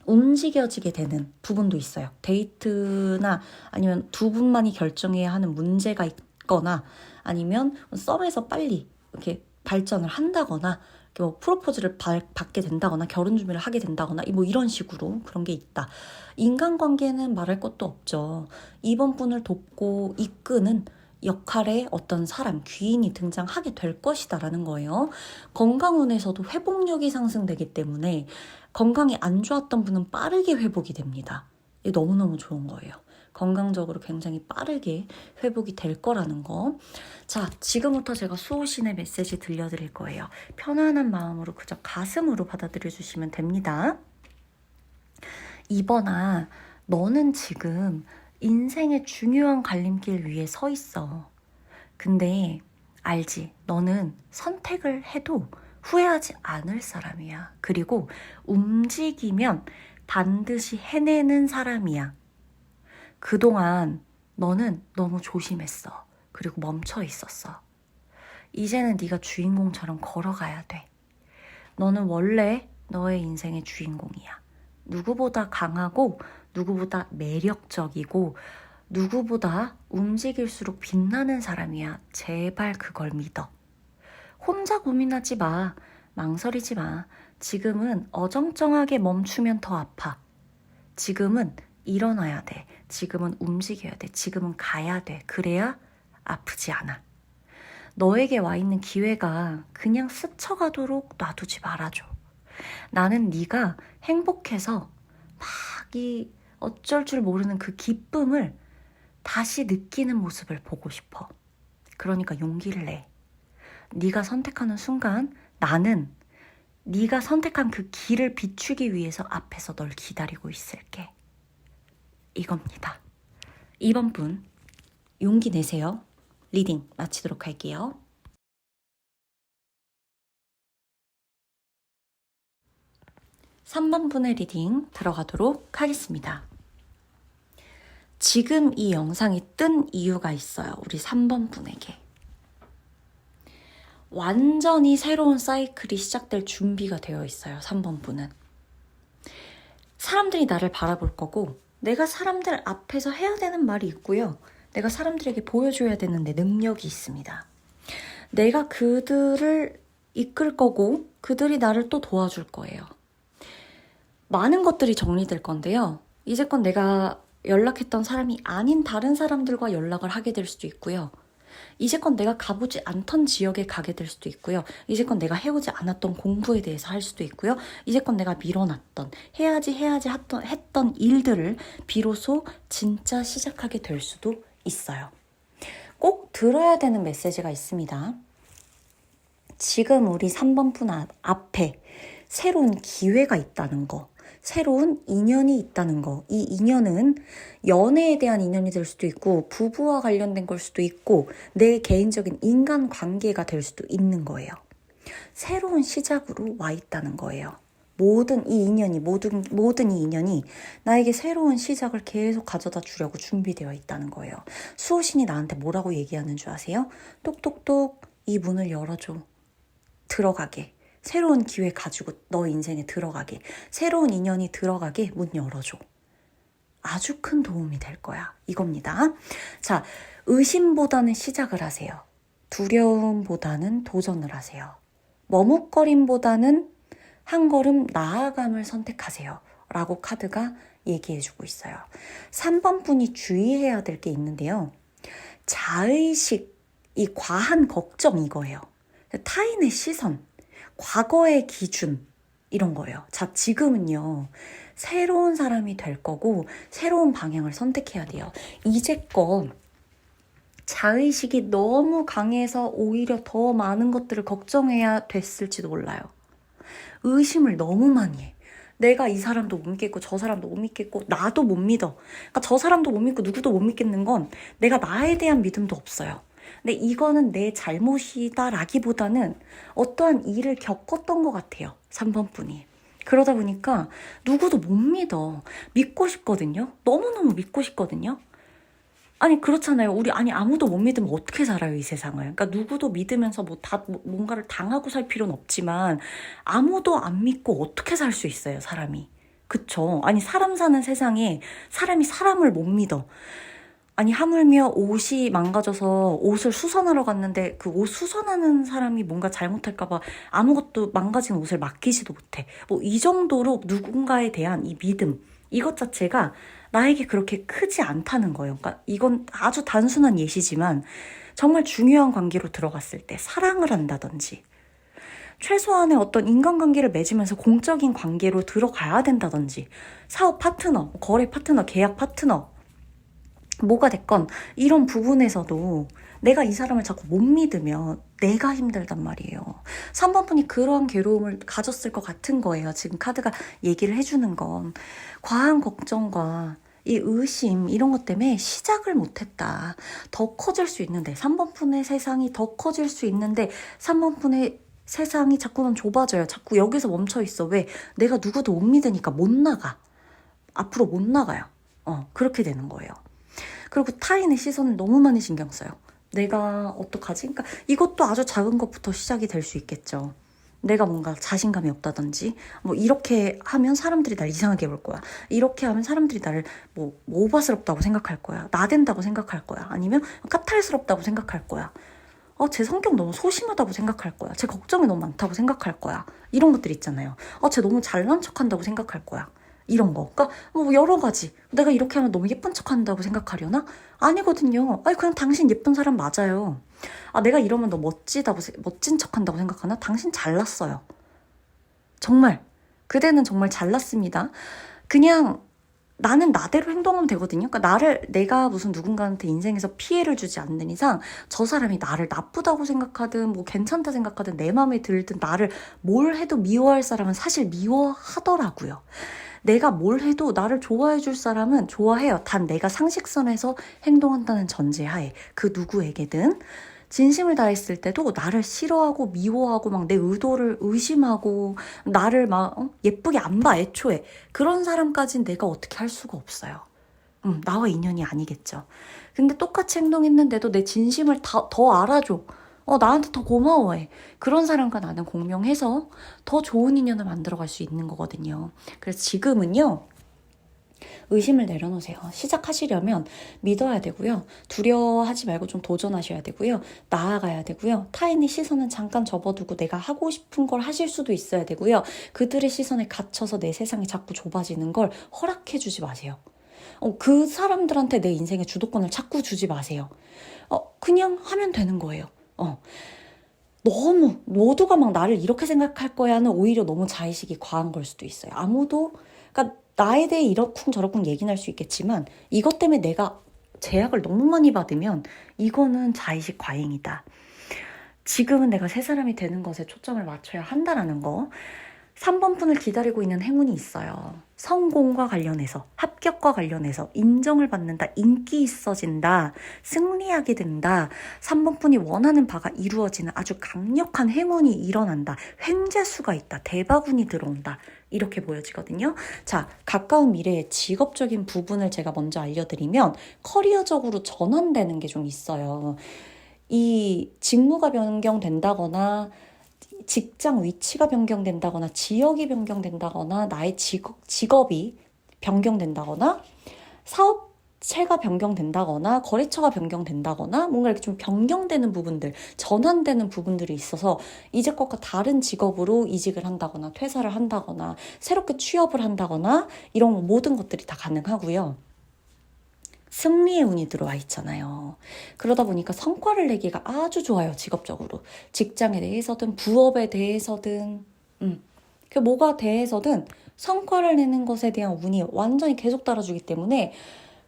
움직여지게 되는 부분도 있어요. 데이트나 아니면 두 분만이 결정해야 하는 문제가 있거나 아니면 썸에서 빨리 이렇게 발전을 한다거나 뭐 프로포즈를 받게 된다거나 결혼 준비를 하게 된다거나 뭐 이런 식으로 그런 게 있다. 인간관계는 말할 것도 없죠. 이번 분을 돕고 이끄는 역할에 어떤 사람, 귀인이 등장하게 될 것이다라는 거예요. 건강운에서도 회복력이 상승되기 때문에 건강이 안 좋았던 분은 빠르게 회복이 됩니다. 이게 너무너무 좋은 거예요. 건강적으로 굉장히 빠르게 회복이 될 거라는 거. 자, 지금부터 제가 수호신의 메시지 들려드릴 거예요. 편안한 마음으로 그저 가슴으로 받아들여 주시면 됩니다. 이번아, 너는 지금 인생의 중요한 갈림길 위에 서 있어. 근데 알지? 너는 선택을 해도 후회하지 않을 사람이야. 그리고 움직이면 반드시 해내는 사람이야. 그동안 너는 너무 조심했어. 그리고 멈춰 있었어. 이제는 네가 주인공처럼 걸어가야 돼. 너는 원래 너의 인생의 주인공이야. 누구보다 강하고 누구보다 매력적이고 누구보다 움직일수록 빛나는 사람이야. 제발 그걸 믿어. 혼자 고민하지 마. 망설이지 마. 지금은 어정쩡하게 멈추면 더 아파. 지금은 일어나야 돼. 지금은 움직여야 돼. 지금은 가야 돼. 그래야 아프지 않아. 너에게 와 있는 기회가 그냥 스쳐가도록 놔두지 말아줘. 나는 네가 행복해서 막 이 어쩔 줄 모르는 그 기쁨을 다시 느끼는 모습을 보고 싶어. 그러니까 용기를 내. 네가 선택하는 순간 나는 네가 선택한 그 길을 비추기 위해서 앞에서 널 기다리고 있을게. 이겁니다. 2번 분 용기 내세요. 리딩 마치도록 할게요. 3번 분의 리딩 들어가도록 하겠습니다. 지금 이 영상이 뜬 이유가 있어요. 우리 3번 분에게. 완전히 새로운 사이클이 시작될 준비가 되어 있어요. 3번 분은. 사람들이 나를 바라볼 거고 내가 사람들 앞에서 해야 되는 말이 있고요. 내가 사람들에게 보여줘야 되는 내 능력이 있습니다. 내가 그들을 이끌 거고 그들이 나를 또 도와줄 거예요. 많은 것들이 정리될 건데요. 이제껏 내가 연락했던 사람이 아닌 다른 사람들과 연락을 하게 될 수도 있고요. 이제껏 내가 가보지 않던 지역에 가게 될 수도 있고요. 이제껏 내가 해오지 않았던 공부에 대해서 할 수도 있고요. 이제껏 내가 미뤄놨던 해야지 했던 일들을 비로소 진짜 시작하게 될 수도 있어요. 꼭 들어야 되는 메시지가 있습니다. 지금 우리 3번 분 앞에 새로운 기회가 있다는 거, 새로운 인연이 있다는 거. 이 인연은 연애에 대한 인연이 될 수도 있고 부부와 관련된 걸 수도 있고 내 개인적인 인간관계가 될 수도 있는 거예요. 새로운 시작으로 와 있다는 거예요. 모든 이 인연이 나에게 새로운 시작을 계속 가져다 주려고 준비되어 있다는 거예요. 수호신이 나한테 뭐라고 얘기하는 줄 아세요? 똑똑똑 이 문을 열어줘. 들어가게. 새로운 기회 가지고 너 인생에 들어가게. 새로운 인연이 들어가게 문 열어줘. 아주 큰 도움이 될 거야. 이겁니다. 자, 의심보다는 시작을 하세요. 두려움보다는 도전을 하세요. 머뭇거림보다는 한 걸음 나아감을 선택하세요. 라고 카드가 얘기해주고 있어요. 3번 분이 주의해야 될 게 있는데요. 자의식, 이 과한 걱정 이거예요. 타인의 시선, 과거의 기준 이런 거예요. 자, 지금은요. 새로운 사람이 될 거고 새로운 방향을 선택해야 돼요. 이제껏 자의식이 너무 강해서 오히려 더 많은 것들을 걱정해야 됐을지도 몰라요. 의심을 너무 많이 해. 내가 이 사람도 못 믿겠고 저 사람도 못 믿겠고 나도 못 믿어. 그러니까 저 사람도 못 믿고 누구도 못 믿겠는 건 내가 나에 대한 믿음도 없어요. 근데 이거는 내 잘못이다라기보다는 어떠한 일을 겪었던 것 같아요. 3번 분이. 그러다 보니까 누구도 못 믿어. 믿고 싶거든요. 너무너무 믿고 싶거든요. 아니 그렇잖아요. 우리 아니 아무도 못 믿으면 어떻게 살아요 이 세상을. 그러니까 누구도 믿으면서 뭔가를 당하고 살 필요는 없지만 아무도 안 믿고 어떻게 살 수 있어요 사람이. 그쵸? 아니 사람 사는 세상에 사람이 사람을 못 믿어. 아니 하물며 옷이 망가져서 옷을 수선하러 갔는데 그 옷 수선하는 사람이 뭔가 잘못할까봐 아무것도 망가진 옷을 맡기지도 못해. 뭐 이 정도로 누군가에 대한 이 믿음 이것 자체가 나에게 그렇게 크지 않다는 거예요. 그러니까 이건 아주 단순한 예시지만 정말 중요한 관계로 들어갔을 때 사랑을 한다든지 최소한의 어떤 인간관계를 맺으면서 공적인 관계로 들어가야 된다든지 사업 파트너, 거래 파트너, 계약 파트너 뭐가 됐건 이런 부분에서도 내가 이 사람을 자꾸 못 믿으면 내가 힘들단 말이에요. 3번 분이 그러한 괴로움을 가졌을 것 같은 거예요. 지금 카드가 얘기를 해주는 건 과한 걱정과 이 의심 이런 것 때문에 시작을 못했다. 더 커질 수 있는데 3번 분의 세상이 더 커질 수 있는데 3번 분의 세상이 자꾸는 좁아져요. 자꾸 여기서 멈춰 있어. 왜? 내가 누구도 못 믿으니까 못 나가. 앞으로 못 나가요. 그렇게 되는 거예요. 그리고 타인의 시선을 너무 많이 신경 써요. 내가 어떡하지? 그러니까 이것도 아주 작은 것부터 시작이 될 수 있겠죠. 내가 뭔가 자신감이 없다든지 뭐 이렇게 하면 사람들이 날 이상하게 볼 거야. 이렇게 하면 사람들이 나를 뭐 오바스럽다고 생각할 거야. 나댄다고 생각할 거야. 아니면 까탈스럽다고 생각할 거야. 제 성격 너무 소심하다고 생각할 거야. 제 걱정이 너무 많다고 생각할 거야. 이런 것들 있잖아요. 쟤 너무 잘난 척한다고 생각할 거야. 이런 거. 그러니까 뭐 여러 가지. 내가 이렇게 하면 너무 예쁜 척한다고 생각하려나? 아니거든요. 아니 그냥 당신 예쁜 사람 맞아요. 내가 이러면 너 멋진 척한다고 생각하나? 당신 잘났어요. 정말. 그대는 정말 잘났습니다. 그냥 나는 나대로 행동하면 되거든요. 그러니까 내가 무슨 누군가한테 인생에서 피해를 주지 않는 이상 저 사람이 나를 나쁘다고 생각하든 뭐 괜찮다 생각하든 내 마음에 들든 나를 뭘 해도 미워할 사람은 사실 미워하더라고요. 내가 뭘 해도 나를 좋아해 줄 사람은 좋아해요. 단 내가 상식선에서 행동한다는 전제하에 그 누구에게든 진심을 다했을 때도 나를 싫어하고 미워하고 막 내 의도를 의심하고 나를 막 예쁘게 안 봐 애초에 그런 사람까진 내가 어떻게 할 수가 없어요. 나와 인연이 아니겠죠. 근데 똑같이 행동했는데도 내 진심을 더 알아줘. 나한테 더 고마워해. 그런 사람과 나는 공명해서 더 좋은 인연을 만들어갈 수 있는 거거든요. 그래서 지금은요. 의심을 내려놓으세요. 시작하시려면 믿어야 되고요. 두려워하지 말고 좀 도전하셔야 되고요. 나아가야 되고요. 타인의 시선은 잠깐 접어두고 내가 하고 싶은 걸 하실 수도 있어야 되고요. 그들의 시선에 갇혀서 내 세상이 자꾸 좁아지는 걸 허락해주지 마세요. 그 사람들한테 내 인생의 주도권을 자꾸 주지 마세요. 그냥 하면 되는 거예요. 너무 모두가 막 나를 이렇게 생각할 거야는 오히려 너무 자의식이 과한 걸 수도 있어요. 그러니까 나에 대해 이러쿵저러쿵 얘기는 할 수 있겠지만 이것 때문에 내가 제약을 너무 많이 받으면 이거는 자의식 과잉이다. 지금은 내가 새 사람이 되는 것에 초점을 맞춰야 한다라는 거. 3번 분을 기다리고 있는 행운이 있어요. 성공과 관련해서, 합격과 관련해서 인정을 받는다, 인기 있어진다, 승리하게 된다, 3번 분이 원하는 바가 이루어지는 아주 강력한 행운이 일어난다, 횡재수가 있다, 대박운이 들어온다 이렇게 보여지거든요. 자, 가까운 미래의 직업적인 부분을 제가 먼저 알려드리면 커리어적으로 전환되는 게 좀 있어요. 이 직무가 변경된다거나 직장 위치가 변경된다거나 지역이 변경된다거나 나의 직업이 변경된다거나 사업체가 변경된다거나 거래처가 변경된다거나 뭔가 이렇게 좀 변경되는 부분들, 전환되는 부분들이 있어서 이제껏과 다른 직업으로 이직을 한다거나 퇴사를 한다거나 새롭게 취업을 한다거나 이런 모든 것들이 다 가능하고요. 승리의 운이 들어와 있잖아요. 그러다 보니까 성과를 내기가 아주 좋아요. 직업적으로. 직장에 대해서든 부업에 대해서든 그 뭐가 대해서든 성과를 내는 것에 대한 운이 완전히 계속 따라주기 때문에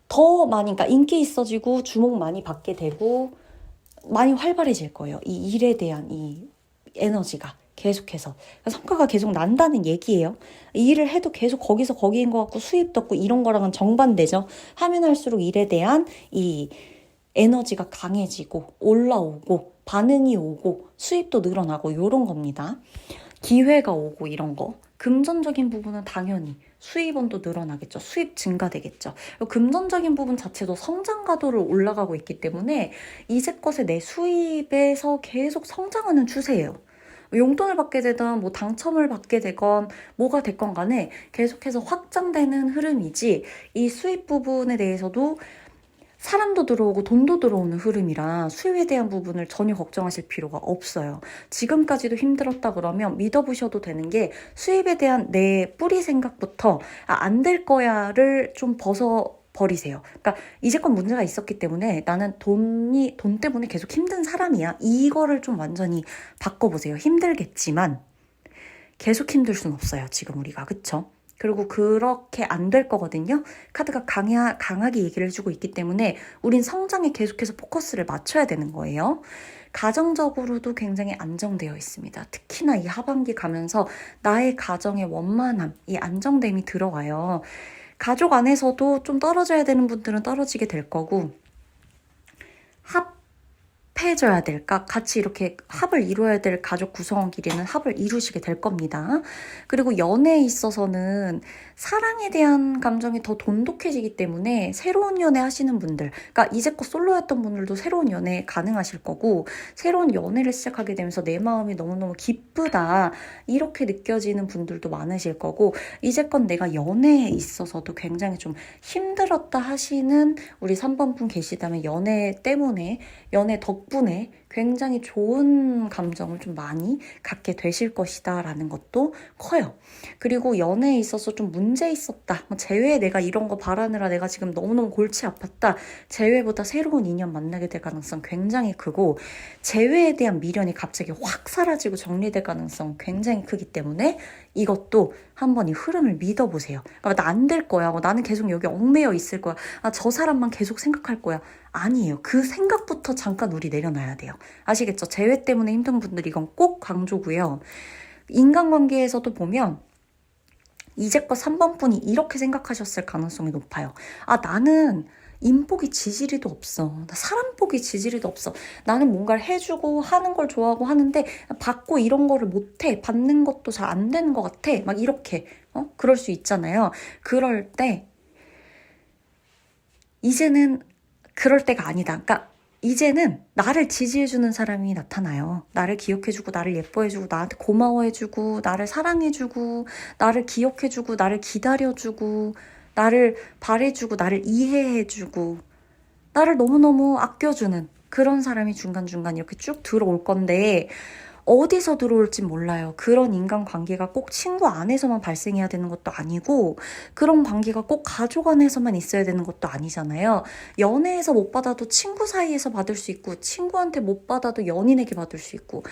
더 많이 그러니까 인기 있어지고 주목 많이 받게 되고 많이 활발해질 거예요. 이 일에 대한 이 에너지가 계속해서. 성과가 계속 난다는 얘기예요. 일을 해도 계속 거기서 거기인 것 같고 수입도 없고 이런 거랑은 정반대죠. 하면 할수록 일에 대한 이 에너지가 강해지고 올라오고 반응이 오고 수입도 늘어나고 이런 겁니다. 기회가 오고 이런 거. 금전적인 부분은 당연히 수입원도 늘어나겠죠. 수입 증가되겠죠. 금전적인 부분 자체도 성장 가도를 올라가고 있기 때문에 이제껏의 내 수입에서 계속 성장하는 추세예요. 용돈을 받게 되든 뭐 당첨을 받게 되건 뭐가 됐건 간에 계속해서 확장되는 흐름이지 이 수입 부분에 대해서도 사람도 들어오고 돈도 들어오는 흐름이라 수입에 대한 부분을 전혀 걱정하실 필요가 없어요. 지금까지도 힘들었다 그러면 믿어보셔도 되는 게 수입에 대한 내 뿌리 생각부터 안 될 거야를 좀 버리세요. 그러니까 이제껏 문제가 있었기 때문에 나는 돈 때문에 계속 힘든 사람이야. 이거를 좀 완전히 바꿔보세요. 힘들겠지만 계속 힘들 순 없어요. 지금 우리가. 그쵸? 그리고 그렇게 안 될 거거든요. 카드가 강하게 얘기를 해주고 있기 때문에 우린 성장에 계속해서 포커스를 맞춰야 되는 거예요. 가정적으로도 굉장히 안정되어 있습니다. 특히나 이 하반기 가면서 나의 가정의 원만함, 이 안정됨이 들어가요. 가족 안에서도 좀 떨어져야 되는 분들은 떨어지게 될 거고 합해져야 될까? 같이 이렇게 합을 이루어야 될 가족 구성원끼리는 합을 이루시게 될 겁니다. 그리고 연애에 있어서는 사랑에 대한 감정이 더 돈독해지기 때문에 새로운 연애 하시는 분들, 그러니까 이제껏 솔로였던 분들도 새로운 연애 가능하실 거고 새로운 연애를 시작하게 되면서 내 마음이 너무너무 기쁘다 이렇게 느껴지는 분들도 많으실 거고 이제껏 내가 연애에 있어서도 굉장히 좀 힘들었다 하시는 우리 3번 분 계시다면 연애 때문에 연애 덕분에 굉장히 좋은 감정을 좀 많이 갖게 되실 것이다 라는 것도 커요. 그리고 연애에 있어서 좀 문제 있었다. 재회에 내가 이런 거 바라느라 내가 지금 너무너무 골치 아팠다. 재회보다 새로운 인연 만나게 될 가능성 굉장히 크고 재회에 대한 미련이 갑자기 확 사라지고 정리될 가능성 굉장히 크기 때문에 이것도 한번 이 흐름을 믿어보세요. 그러니까 나 안 될 거야. 나는 계속 여기 얽매여 있을 거야. 저 사람만 계속 생각할 거야. 아니에요. 그 생각부터 잠깐 우리 내려놔야 돼요. 아시겠죠? 재회 때문에 힘든 분들 이건 꼭 강조고요. 인간관계에서도 보면 이제껏 3번 분이 이렇게 생각하셨을 가능성이 높아요. 나는 인복이 지지리도 없어. 나 사람복이 지지리도 없어. 나는 뭔가를 해주고 하는 걸 좋아하고 하는데 받고 이런 거를 못해. 받는 것도 잘 안 되는 것 같아. 막 이렇게 그럴 수 있잖아요. 그럴 때 이제는 그럴 때가 아니다. 그러니까 이제는 나를 지지해주는 사람이 나타나요. 나를 기억해주고 나를 예뻐해주고 나한테 고마워해주고 나를 사랑해주고 나를 기억해주고 나를 기다려주고 나를 바래주고 나를 이해해주고 나를 너무너무 아껴주는 그런 사람이 중간중간 이렇게 쭉 들어올 건데 어디서 들어올진 몰라요. 그런 인간관계가 꼭 친구 안에서만 발생해야 되는 것도 아니고 그런 관계가 꼭 가족 안에서만 있어야 되는 것도 아니잖아요. 연애에서 못 받아도 친구 사이에서 받을 수 있고 친구한테 못 받아도 연인에게 받을 수 있고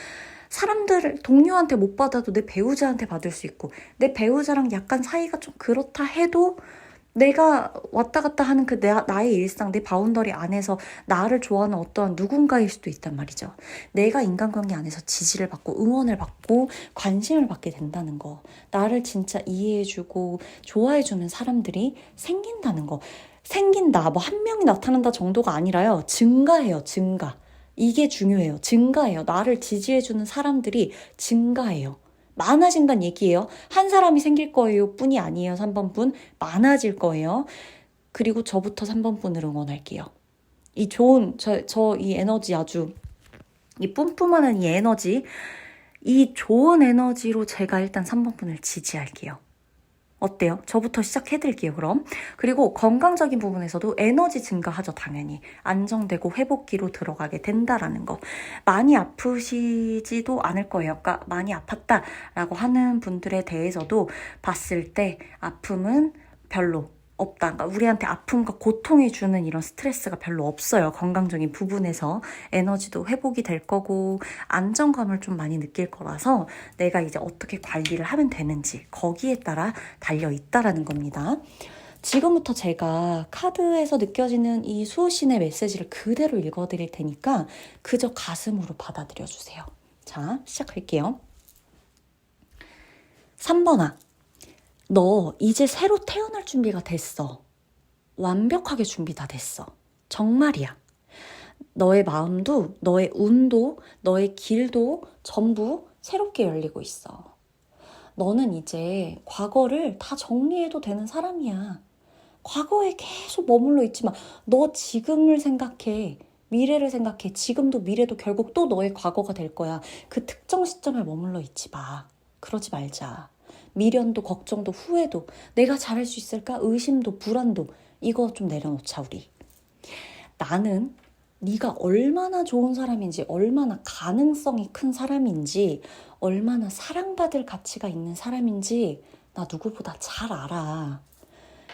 동료한테 못 받아도 내 배우자한테 받을 수 있고 내 배우자랑 약간 사이가 좀 그렇다 해도 내가 왔다 갔다 하는 나의 일상, 내 바운더리 안에서 나를 좋아하는 어떠한 누군가일 수도 있단 말이죠. 내가 인간관계 안에서 지지를 받고 응원을 받고 관심을 받게 된다는 거. 나를 진짜 이해해주고 좋아해주는 사람들이 생긴다는 거. 생긴다, 한 명이 나타난다 정도가 아니라요. 증가해요, 증가. 이게 중요해요. 증가해요. 나를 지지해주는 사람들이 증가해요. 많아진다는 얘기예요. 한 사람이 생길 거예요 뿐이 아니에요. 3번 분 많아질 거예요. 그리고 저부터 3번 분을 응원할게요. 이 좋은 이 에너지 아주 이 뿜뿜하는 이 에너지 이 좋은 에너지로 제가 일단 3번 분을 지지할게요. 어때요? 저부터 시작해드릴게요, 그럼. 그리고 건강적인 부분에서도 에너지 증가하죠, 당연히. 안정되고 회복기로 들어가게 된다라는 거. 많이 아프시지도 않을 거예요. 그러니까 많이 아팠다라고 하는 분들에 대해서도 봤을 때 아픔은 별로 없다. 그러니까 우리한테 아픔과 고통이 주는 이런 스트레스가 별로 없어요. 건강적인 부분에서 에너지도 회복이 될 거고 안정감을 좀 많이 느낄 거라서 내가 이제 어떻게 관리를 하면 되는지 거기에 따라 달려 있다라는 겁니다. 지금부터 제가 카드에서 느껴지는 이 수호신의 메시지를 그대로 읽어드릴 테니까 그저 가슴으로 받아들여 주세요. 자, 시작할게요. 3번아, 너 이제 새로 태어날 준비가 됐어. 완벽하게 준비 다 됐어. 정말이야. 너의 마음도, 너의 운도, 너의 길도 전부 새롭게 열리고 있어. 너는 이제 과거를 다 정리해도 되는 사람이야. 과거에 계속 머물러 있지 마. 너 지금을 생각해. 미래를 생각해. 지금도 미래도 결국 또 너의 과거가 될 거야. 그 특정 시점에 머물러 있지 마. 그러지 말자. 미련도 걱정도 후회도 내가 잘할 수 있을까? 의심도 불안도 이거 좀 내려놓자 우리. 나는 네가 얼마나 좋은 사람인지 얼마나 가능성이 큰 사람인지 얼마나 사랑받을 가치가 있는 사람인지 나 누구보다 잘 알아.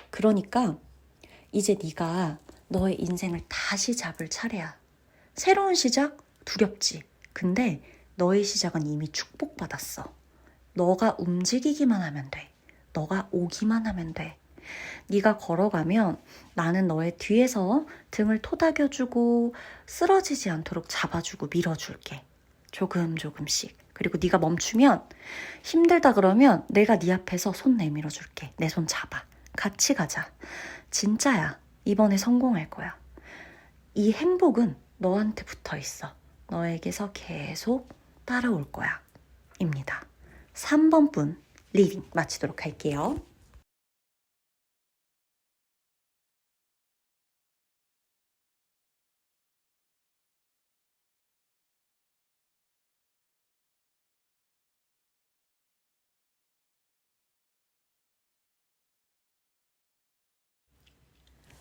그러니까 이제 네가 너의 인생을 다시 잡을 차례야. 새로운 시작? 두렵지. 근데 너의 시작은 이미 축복받았어. 너가 움직이기만 하면 돼. 너가 오기만 하면 돼. 네가 걸어가면 나는 너의 뒤에서 등을 토닥여주고 쓰러지지 않도록 잡아주고 밀어줄게. 조금씩. 그리고 네가 멈추면 힘들다 그러면 내가 네 앞에서 손 내밀어 줄게. 내 손 잡아. 같이 가자. 진짜야. 이번에 성공할 거야. 이 행복은 너한테 붙어 있어. 너에게서 계속 따라올 거야. 입니다. 3번 분 리딩 마치도록 할게요.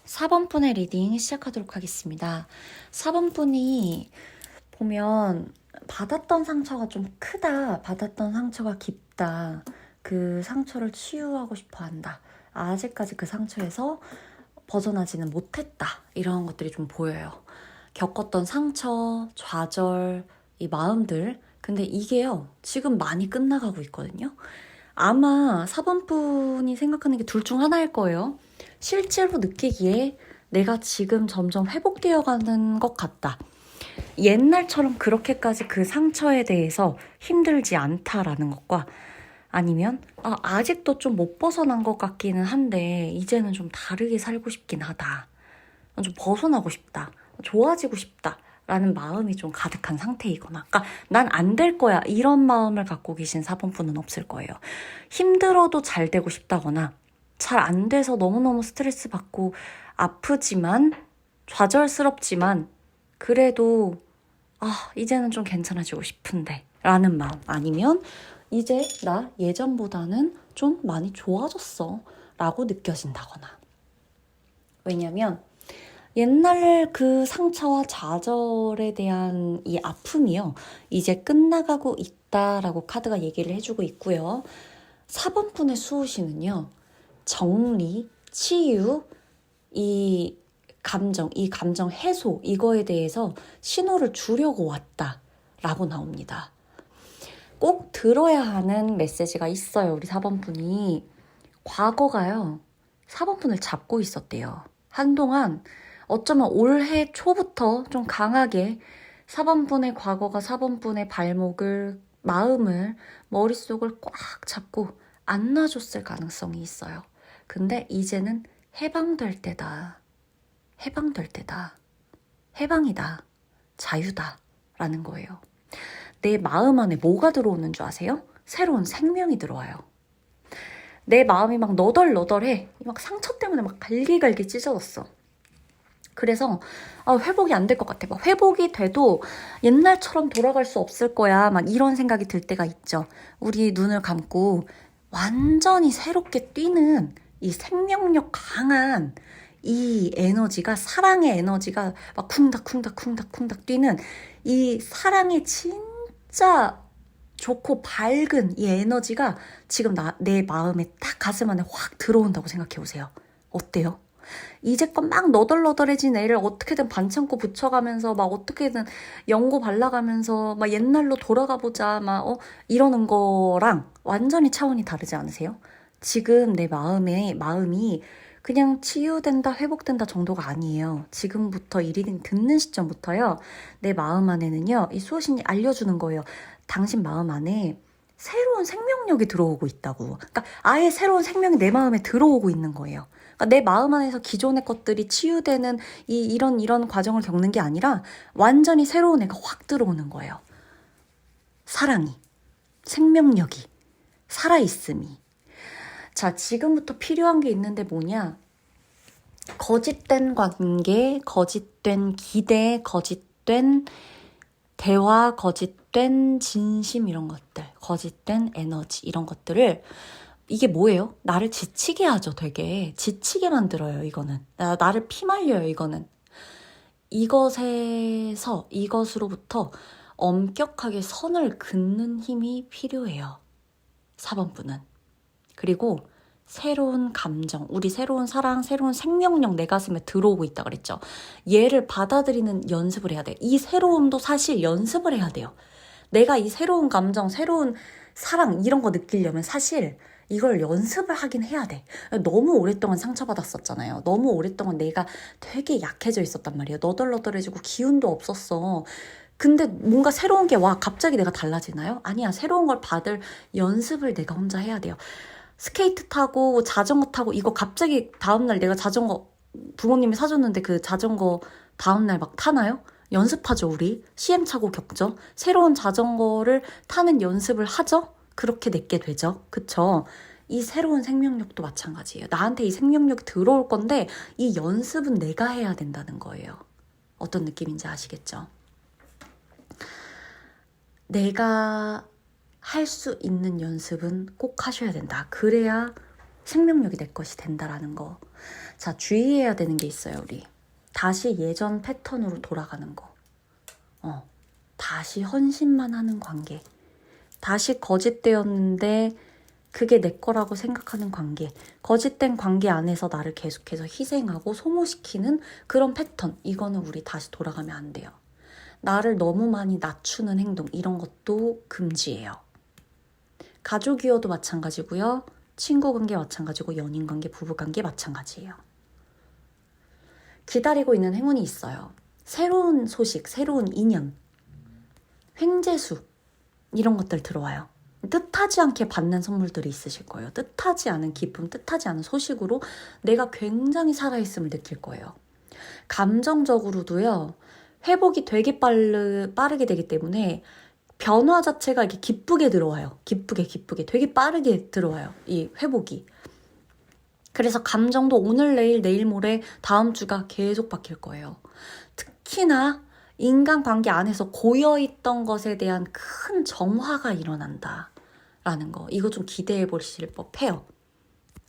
사 번 분의 리딩 시작하도록 하겠습니다. 4번 분이 보면 받았던 상처가 좀 크다, 받았던 상처가 깊다, 그 상처를 치유하고 싶어 한다, 아직까지 그 상처에서 벗어나지는 못했다, 이런 것들이 좀 보여요. 겪었던 상처, 좌절, 이 마음들, 근데 이게요 지금 많이 끝나가고 있거든요. 아마 4번 분이 생각하는 게 둘 중 하나일 거예요. 실제로 느끼기에 내가 지금 점점 회복되어 가는 것 같다. 옛날처럼 그렇게까지 그 상처에 대해서 힘들지 않다라는 것과 아니면 아직도 좀 못 벗어난 것 같기는 한데 이제는 좀 다르게 살고 싶긴 하다. 좀 벗어나고 싶다. 좋아지고 싶다. 라는 마음이 좀 가득한 상태이거나 난 안 될 거야 이런 마음을 갖고 계신 4번 분은 없을 거예요. 힘들어도 잘 되고 싶다거나 잘 안 돼서 너무너무 스트레스 받고 아프지만 좌절스럽지만 그래도 이제는 좀 괜찮아지고 싶은데 라는 마음, 아니면 이제 나 예전보다는 좀 많이 좋아졌어 라고 느껴진다거나. 왜냐면 옛날 그 상처와 좌절에 대한 이 아픔이요 이제 끝나가고 있다라고 카드가 얘기를 해주고 있고요. 4번 분의 수호신은요 정리, 치유, 이 감정 해소, 이거에 대해서 신호를 주려고 왔다라고 나옵니다. 꼭 들어야 하는 메시지가 있어요. 우리 4번 분이 과거가요 4번 분을 잡고 있었대요. 한동안 어쩌면 올해 초부터 좀 강하게 4번 분의 과거가 4번 분의 발목을, 마음을, 머릿속을 꽉 잡고 안 놔줬을 가능성이 있어요. 근데 이제는 해방될 때다. 해방될 때다. 해방이다. 자유다. 라는 거예요. 내 마음 안에 뭐가 들어오는 줄 아세요? 새로운 생명이 들어와요. 내 마음이 막 너덜너덜해. 막 상처 때문에 막 갈기갈기 찢어졌어. 그래서 회복이 안 될 것 같아. 막 회복이 돼도 옛날처럼 돌아갈 수 없을 거야. 막 이런 생각이 들 때가 있죠. 우리 눈을 감고 완전히 새롭게 뛰는 이 생명력 강한 이 에너지가, 사랑의 에너지가 막 쿵닥쿵닥 뛰는 이 사랑의 진짜 좋고 밝은 이 에너지가 지금 내 마음에 딱 가슴 안에 확 들어온다고 생각해 보세요. 어때요? 이제껏 막 너덜너덜해진 애를 어떻게든 반창고 붙여가면서 막 어떻게든 연고 발라가면서 막 옛날로 돌아가보자 막 이러는 거랑 완전히 차원이 다르지 않으세요? 지금 내 마음이 그냥 치유된다, 회복된다 정도가 아니에요. 지금부터 이 리딩 듣는 시점부터요. 내 마음 안에는요. 이 수호신이 알려주는 거예요. 당신 마음 안에 새로운 생명력이 들어오고 있다고. 그러니까 아예 새로운 생명이 내 마음에 들어오고 있는 거예요. 그러니까 내 마음 안에서 기존의 것들이 치유되는 이런 과정을 겪는 게 아니라 완전히 새로운 애가 확 들어오는 거예요. 사랑이, 생명력이, 살아있음이. 자, 지금부터 필요한 게 있는데 뭐냐? 거짓된 관계, 거짓된 기대, 거짓된 대화, 거짓된 진심 이런 것들, 거짓된 에너지 이런 것들을 이게 뭐예요? 나를 지치게 하죠, 되게. 지치게 만들어요, 이거는. 나를 피말려요, 이거는. 이것으로부터 엄격하게 선을 긋는 힘이 필요해요. 4번분은. 그리고 새로운 감정, 우리 새로운 사랑, 새로운 생명력 내 가슴에 들어오고 있다 그랬죠. 얘를 받아들이는 연습을 해야 돼. 이 새로움도 사실 연습을 해야 돼요. 내가 이 새로운 감정, 새로운 사랑 이런 거 느끼려면 사실 이걸 연습을 하긴 해야 돼. 너무 오랫동안 상처받았었잖아요. 너무 오랫동안 내가 되게 약해져 있었단 말이에요. 너덜너덜해지고 기운도 없었어. 근데 뭔가 새로운 게 와, 갑자기 내가 달라지나요? 아니야. 새로운 걸 받을 연습을 내가 혼자 해야 돼요. 스케이트 타고 자전거 타고 이거 갑자기 다음날 내가 자전거 부모님이 사줬는데 그 자전거 다음날 막 타나요? 연습하죠, 우리. 시행착오 겪죠. 새로운 자전거를 타는 연습을 하죠. 그렇게 내게 되죠. 그쵸? 이 새로운 생명력도 마찬가지예요. 나한테 이 생명력이 들어올 건데 이 연습은 내가 해야 된다는 거예요. 어떤 느낌인지 아시겠죠? 내가 할 수 있는 연습은 꼭 하셔야 된다. 그래야 생명력이 내 것이 된다라는 거. 자, 주의해야 되는 게 있어요, 우리. 다시 예전 패턴으로 돌아가는 거. 다시 헌신만 하는 관계. 다시 거짓되었는데 그게 내 거라고 생각하는 관계. 거짓된 관계 안에서 나를 계속해서 희생하고 소모시키는 그런 패턴. 이거는 우리 다시 돌아가면 안 돼요. 나를 너무 많이 낮추는 행동. 이런 것도 금지예요. 가족이어도 마찬가지고요. 친구 관계 마찬가지고 연인 관계, 부부 관계 마찬가지예요. 기다리고 있는 행운이 있어요. 새로운 소식, 새로운 인연, 횡재수 이런 것들 들어와요. 뜻하지 않게 받는 선물들이 있으실 거예요. 뜻하지 않은 기쁨, 뜻하지 않은 소식으로 내가 굉장히 살아있음을 느낄 거예요. 감정적으로도요. 회복이 되게 빠르게 되기 때문에 변화 자체가 이렇게 기쁘게 들어와요. 기쁘게 되게 빠르게 들어와요. 이 회복이. 그래서 감정도 오늘 내일 모레 다음 주가 계속 바뀔 거예요. 특히나 인간관계 안에서 고여있던 것에 대한 큰 정화가 일어난다라는 거. 이거 좀 기대해 보실 법해요.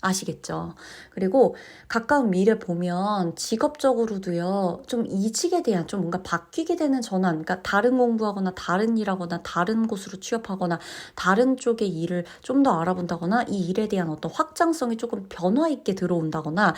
아시겠죠? 그리고 가까운 미래 보면 직업적으로도요, 좀 이직에 대한 좀 뭔가 바뀌게 되는 전환, 그러니까 다른 공부하거나 다른 일하거나 다른 곳으로 취업하거나 다른 쪽의 일을 좀 더 알아본다거나 이 일에 대한 어떤 확장성이 조금 변화 있게 들어온다거나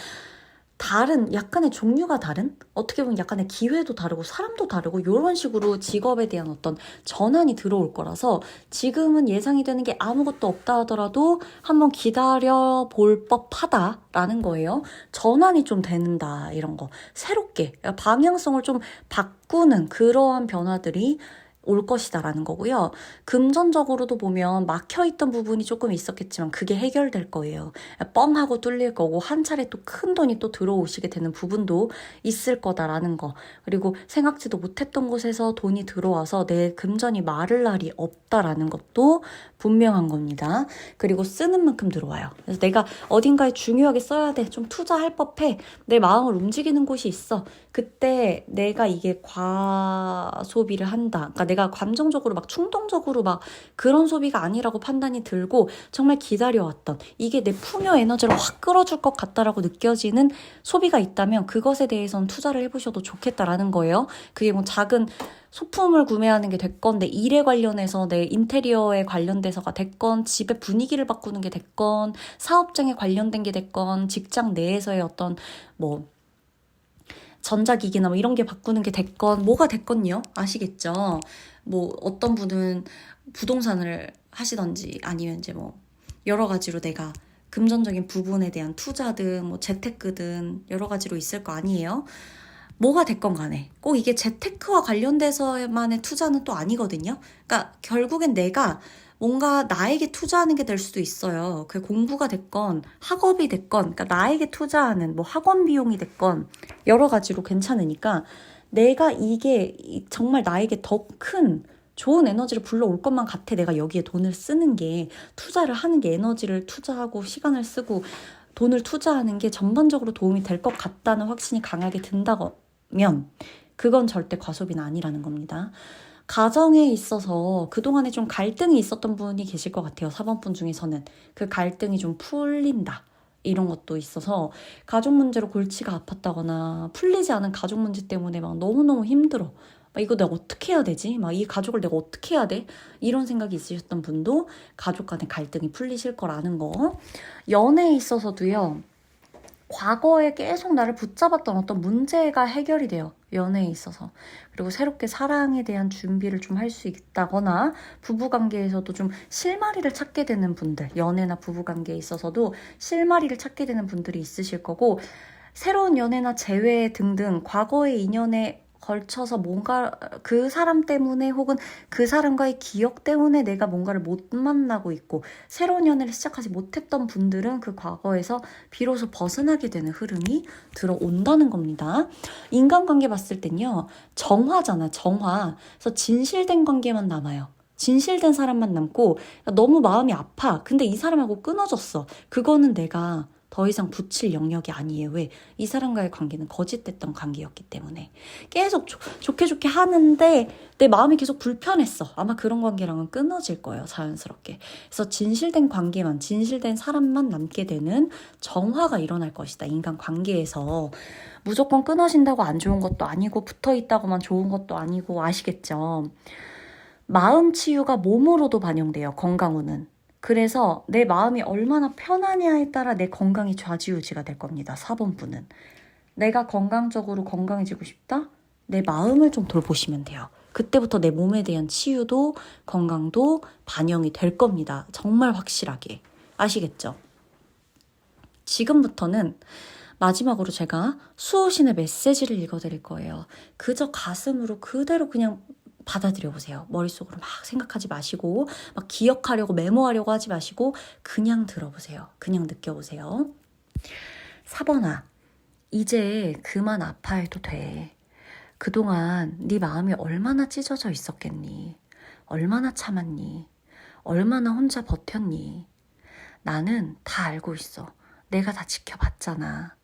다른 약간의 종류가 다른 어떻게 보면 약간의 기회도 다르고 사람도 다르고 이런 식으로 직업에 대한 어떤 전환이 들어올 거라서 지금은 예상이 되는 게 아무것도 없다 하더라도 한번 기다려 볼 법하다라는 거예요. 전환이 좀 되는다 이런 거 새롭게 방향성을 좀 바꾸는 그러한 변화들이 올 것이다라는 거고요. 금전적으로도 보면 막혀있던 부분이 조금 있었겠지만 그게 해결될 거예요. 뻥하고 뚫릴 거고 한 차례 또 큰 돈이 또 들어오시게 되는 부분도 있을 거다라는 거. 그리고 생각지도 못했던 곳에서 돈이 들어와서 내 금전이 마를 날이 없다라는 것도 분명한 겁니다. 그리고 쓰는 만큼 들어와요. 그래서 내가 어딘가에 중요하게 써야 돼. 좀 투자할 법해. 내 마음을 움직이는 곳이 있어. 그때 내가 이게 과소비를 한다. 그러니까 내가 감정적으로 막 충동적으로 막 그런 소비가 아니라고 판단이 들고 정말 기다려왔던 이게 내 풍요 에너지를 확 끌어줄 것 같다라고 느껴지는 소비가 있다면 그것에 대해서는 투자를 해보셔도 좋겠다라는 거예요. 그게 뭐 작은 소품을 구매하는 게 됐건 내 일에 관련해서 내 인테리어에 관련돼서가 됐건 집의 분위기를 바꾸는 게 됐건 사업장에 관련된 게 됐건 직장 내에서의 어떤 뭐 전자기기나 뭐 이런 게 바꾸는 게 됐건 뭐가 됐건요. 아시겠죠? 뭐 어떤 분은 부동산을 하시던지 아니면 이제 뭐 여러 가지로 내가 금전적인 부분에 대한 투자든 뭐 재테크든 여러 가지로 있을 거 아니에요. 뭐가 됐건 간에 꼭 이게 재테크와 관련돼서만의 투자는 또 아니거든요. 그러니까 결국엔 내가 뭔가 나에게 투자하는 게 될 수도 있어요. 그 공부가 됐건 학업이 됐건 그러니까 나에게 투자하는 뭐 학원 비용이 됐건 여러 가지로 괜찮으니까 내가 이게 정말 나에게 더 큰 좋은 에너지를 불러올 것만 같아. 내가 여기에 돈을 쓰는 게 투자를 하는 게 에너지를 투자하고 시간을 쓰고 돈을 투자하는 게 전반적으로 도움이 될 것 같다는 확신이 강하게 든다면 그건 절대 과소비는 아니라는 겁니다. 가정에 있어서 그동안에 좀 갈등이 있었던 분이 계실 것 같아요. 4번 분 중에서는. 그 갈등이 좀 풀린다. 이런 것도 있어서 가족 문제로 골치가 아팠다거나 풀리지 않은 가족 문제 때문에 막 너무너무 힘들어. 막 이거 내가 어떻게 해야 되지? 막 이 가족을 내가 어떻게 해야 돼? 이런 생각이 있으셨던 분도 가족 간의 갈등이 풀리실 거라는 거. 연애에 있어서도요. 과거에 계속 나를 붙잡았던 어떤 문제가 해결이 돼요. 연애에 있어서. 그리고 새롭게 사랑에 대한 준비를 좀 할 수 있다거나 부부관계에서도 좀 실마리를 찾게 되는 분들, 연애나 부부관계에 있어서도 실마리를 찾게 되는 분들이 있으실 거고 새로운 연애나 재회 등등 과거의 인연에 걸쳐서 뭔가 그 사람 때문에 혹은 그 사람과의 기억 때문에 내가 뭔가를 못 만나고 있고 새로운 연애를 시작하지 못했던 분들은 그 과거에서 비로소 벗어나게 되는 흐름이 들어온다는 겁니다. 인간관계 봤을 땐요. 정화잖아, 정화. 그래서 진실된 관계만 남아요. 진실된 사람만 남고 너무 마음이 아파. 근데 이 사람하고 끊어졌어. 그거는 내가 더 이상 붙일 영역이 아니에요. 왜? 이 사람과의 관계는 거짓됐던 관계였기 때문에. 계속 좋게 좋게 하는데 내 마음이 계속 불편했어. 아마 그런 관계랑은 끊어질 거예요. 자연스럽게. 그래서 진실된 관계만, 진실된 사람만 남게 되는 정화가 일어날 것이다. 인간 관계에서. 무조건 끊어진다고 안 좋은 것도 아니고 붙어있다고만 좋은 것도 아니고 아시겠죠? 마음 치유가 몸으로도 반영돼요. 건강운은. 그래서 내 마음이 얼마나 편하냐에 따라 내 건강이 좌지우지가 될 겁니다. 4번 분은. 내가 건강적으로 건강해지고 싶다? 내 마음을 좀 돌보시면 돼요. 그때부터 내 몸에 대한 치유도 건강도 반영이 될 겁니다. 정말 확실하게. 아시겠죠? 지금부터는 마지막으로 제가 수호신의 메시지를 읽어드릴 거예요. 그저 가슴으로 그대로 그냥 받아들여 보세요. 머릿속으로 막 생각하지 마시고 막 기억하려고 메모하려고 하지 마시고 그냥 들어보세요. 그냥 느껴보세요. 4번아, 이제 그만 아파해도 돼. 그동안 네 마음이 얼마나 찢어져 있었겠니? 얼마나 참았니? 얼마나 혼자 버텼니? 나는 다 알고 있어. 내가 다 지켜봤잖아.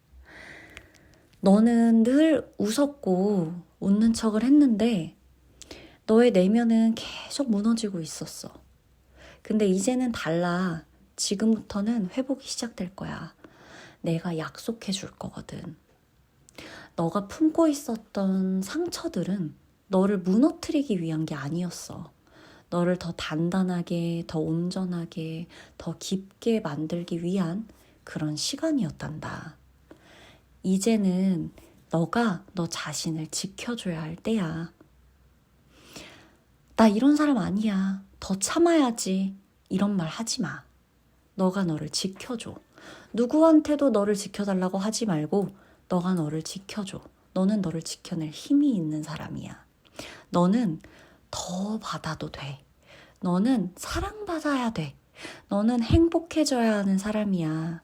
너는 늘 웃었고 웃는 척을 했는데 너의 내면은 계속 무너지고 있었어. 근데 이제는 달라. 지금부터는 회복이 시작될 거야. 내가 약속해 줄 거거든. 너가 품고 있었던 상처들은 너를 무너뜨리기 위한 게 아니었어. 너를 더 단단하게, 더 온전하게, 더 깊게 만들기 위한 그런 시간이었단다. 이제는 너가 너 자신을 지켜줘야 할 때야. 나 이런 사람 아니야. 더 참아야지. 이런 말 하지 마. 너가 너를 지켜줘. 누구한테도 너를 지켜달라고 하지 말고 너가 너를 지켜줘. 너는 너를 지켜낼 힘이 있는 사람이야. 너는 더 받아도 돼. 너는 사랑받아야 돼. 너는 행복해져야 하는 사람이야.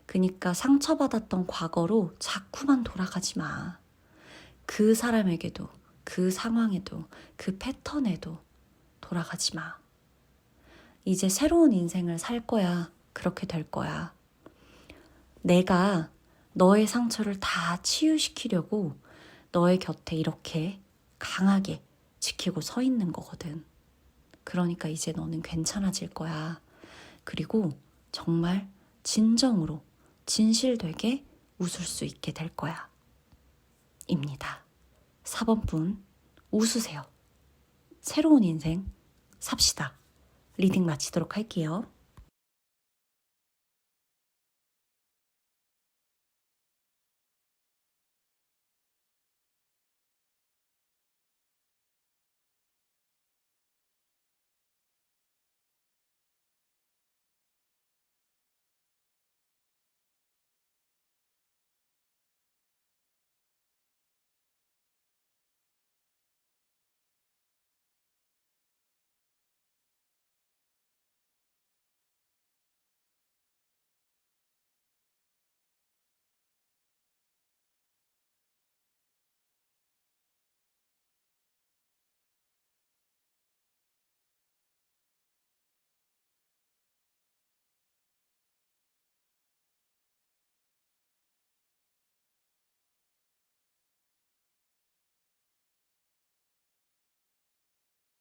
그러니까 상처받았던 과거로 자꾸만 돌아가지 마. 그 사람에게도 그 상황에도 그 패턴에도 돌아가지 마. 이제 새로운 인생을 살 거야. 그렇게 될 거야. 내가 너의 상처를 다 치유시키려고 너의 곁에 이렇게 강하게 지키고 서 있는 거거든. 그러니까 이제 너는 괜찮아질 거야. 그리고 정말 진정으로 진실되게 웃을 수 있게 될 거야. 입니다. 4번 분 웃으세요. 새로운 인생 삽시다. 리딩 마치도록 할게요.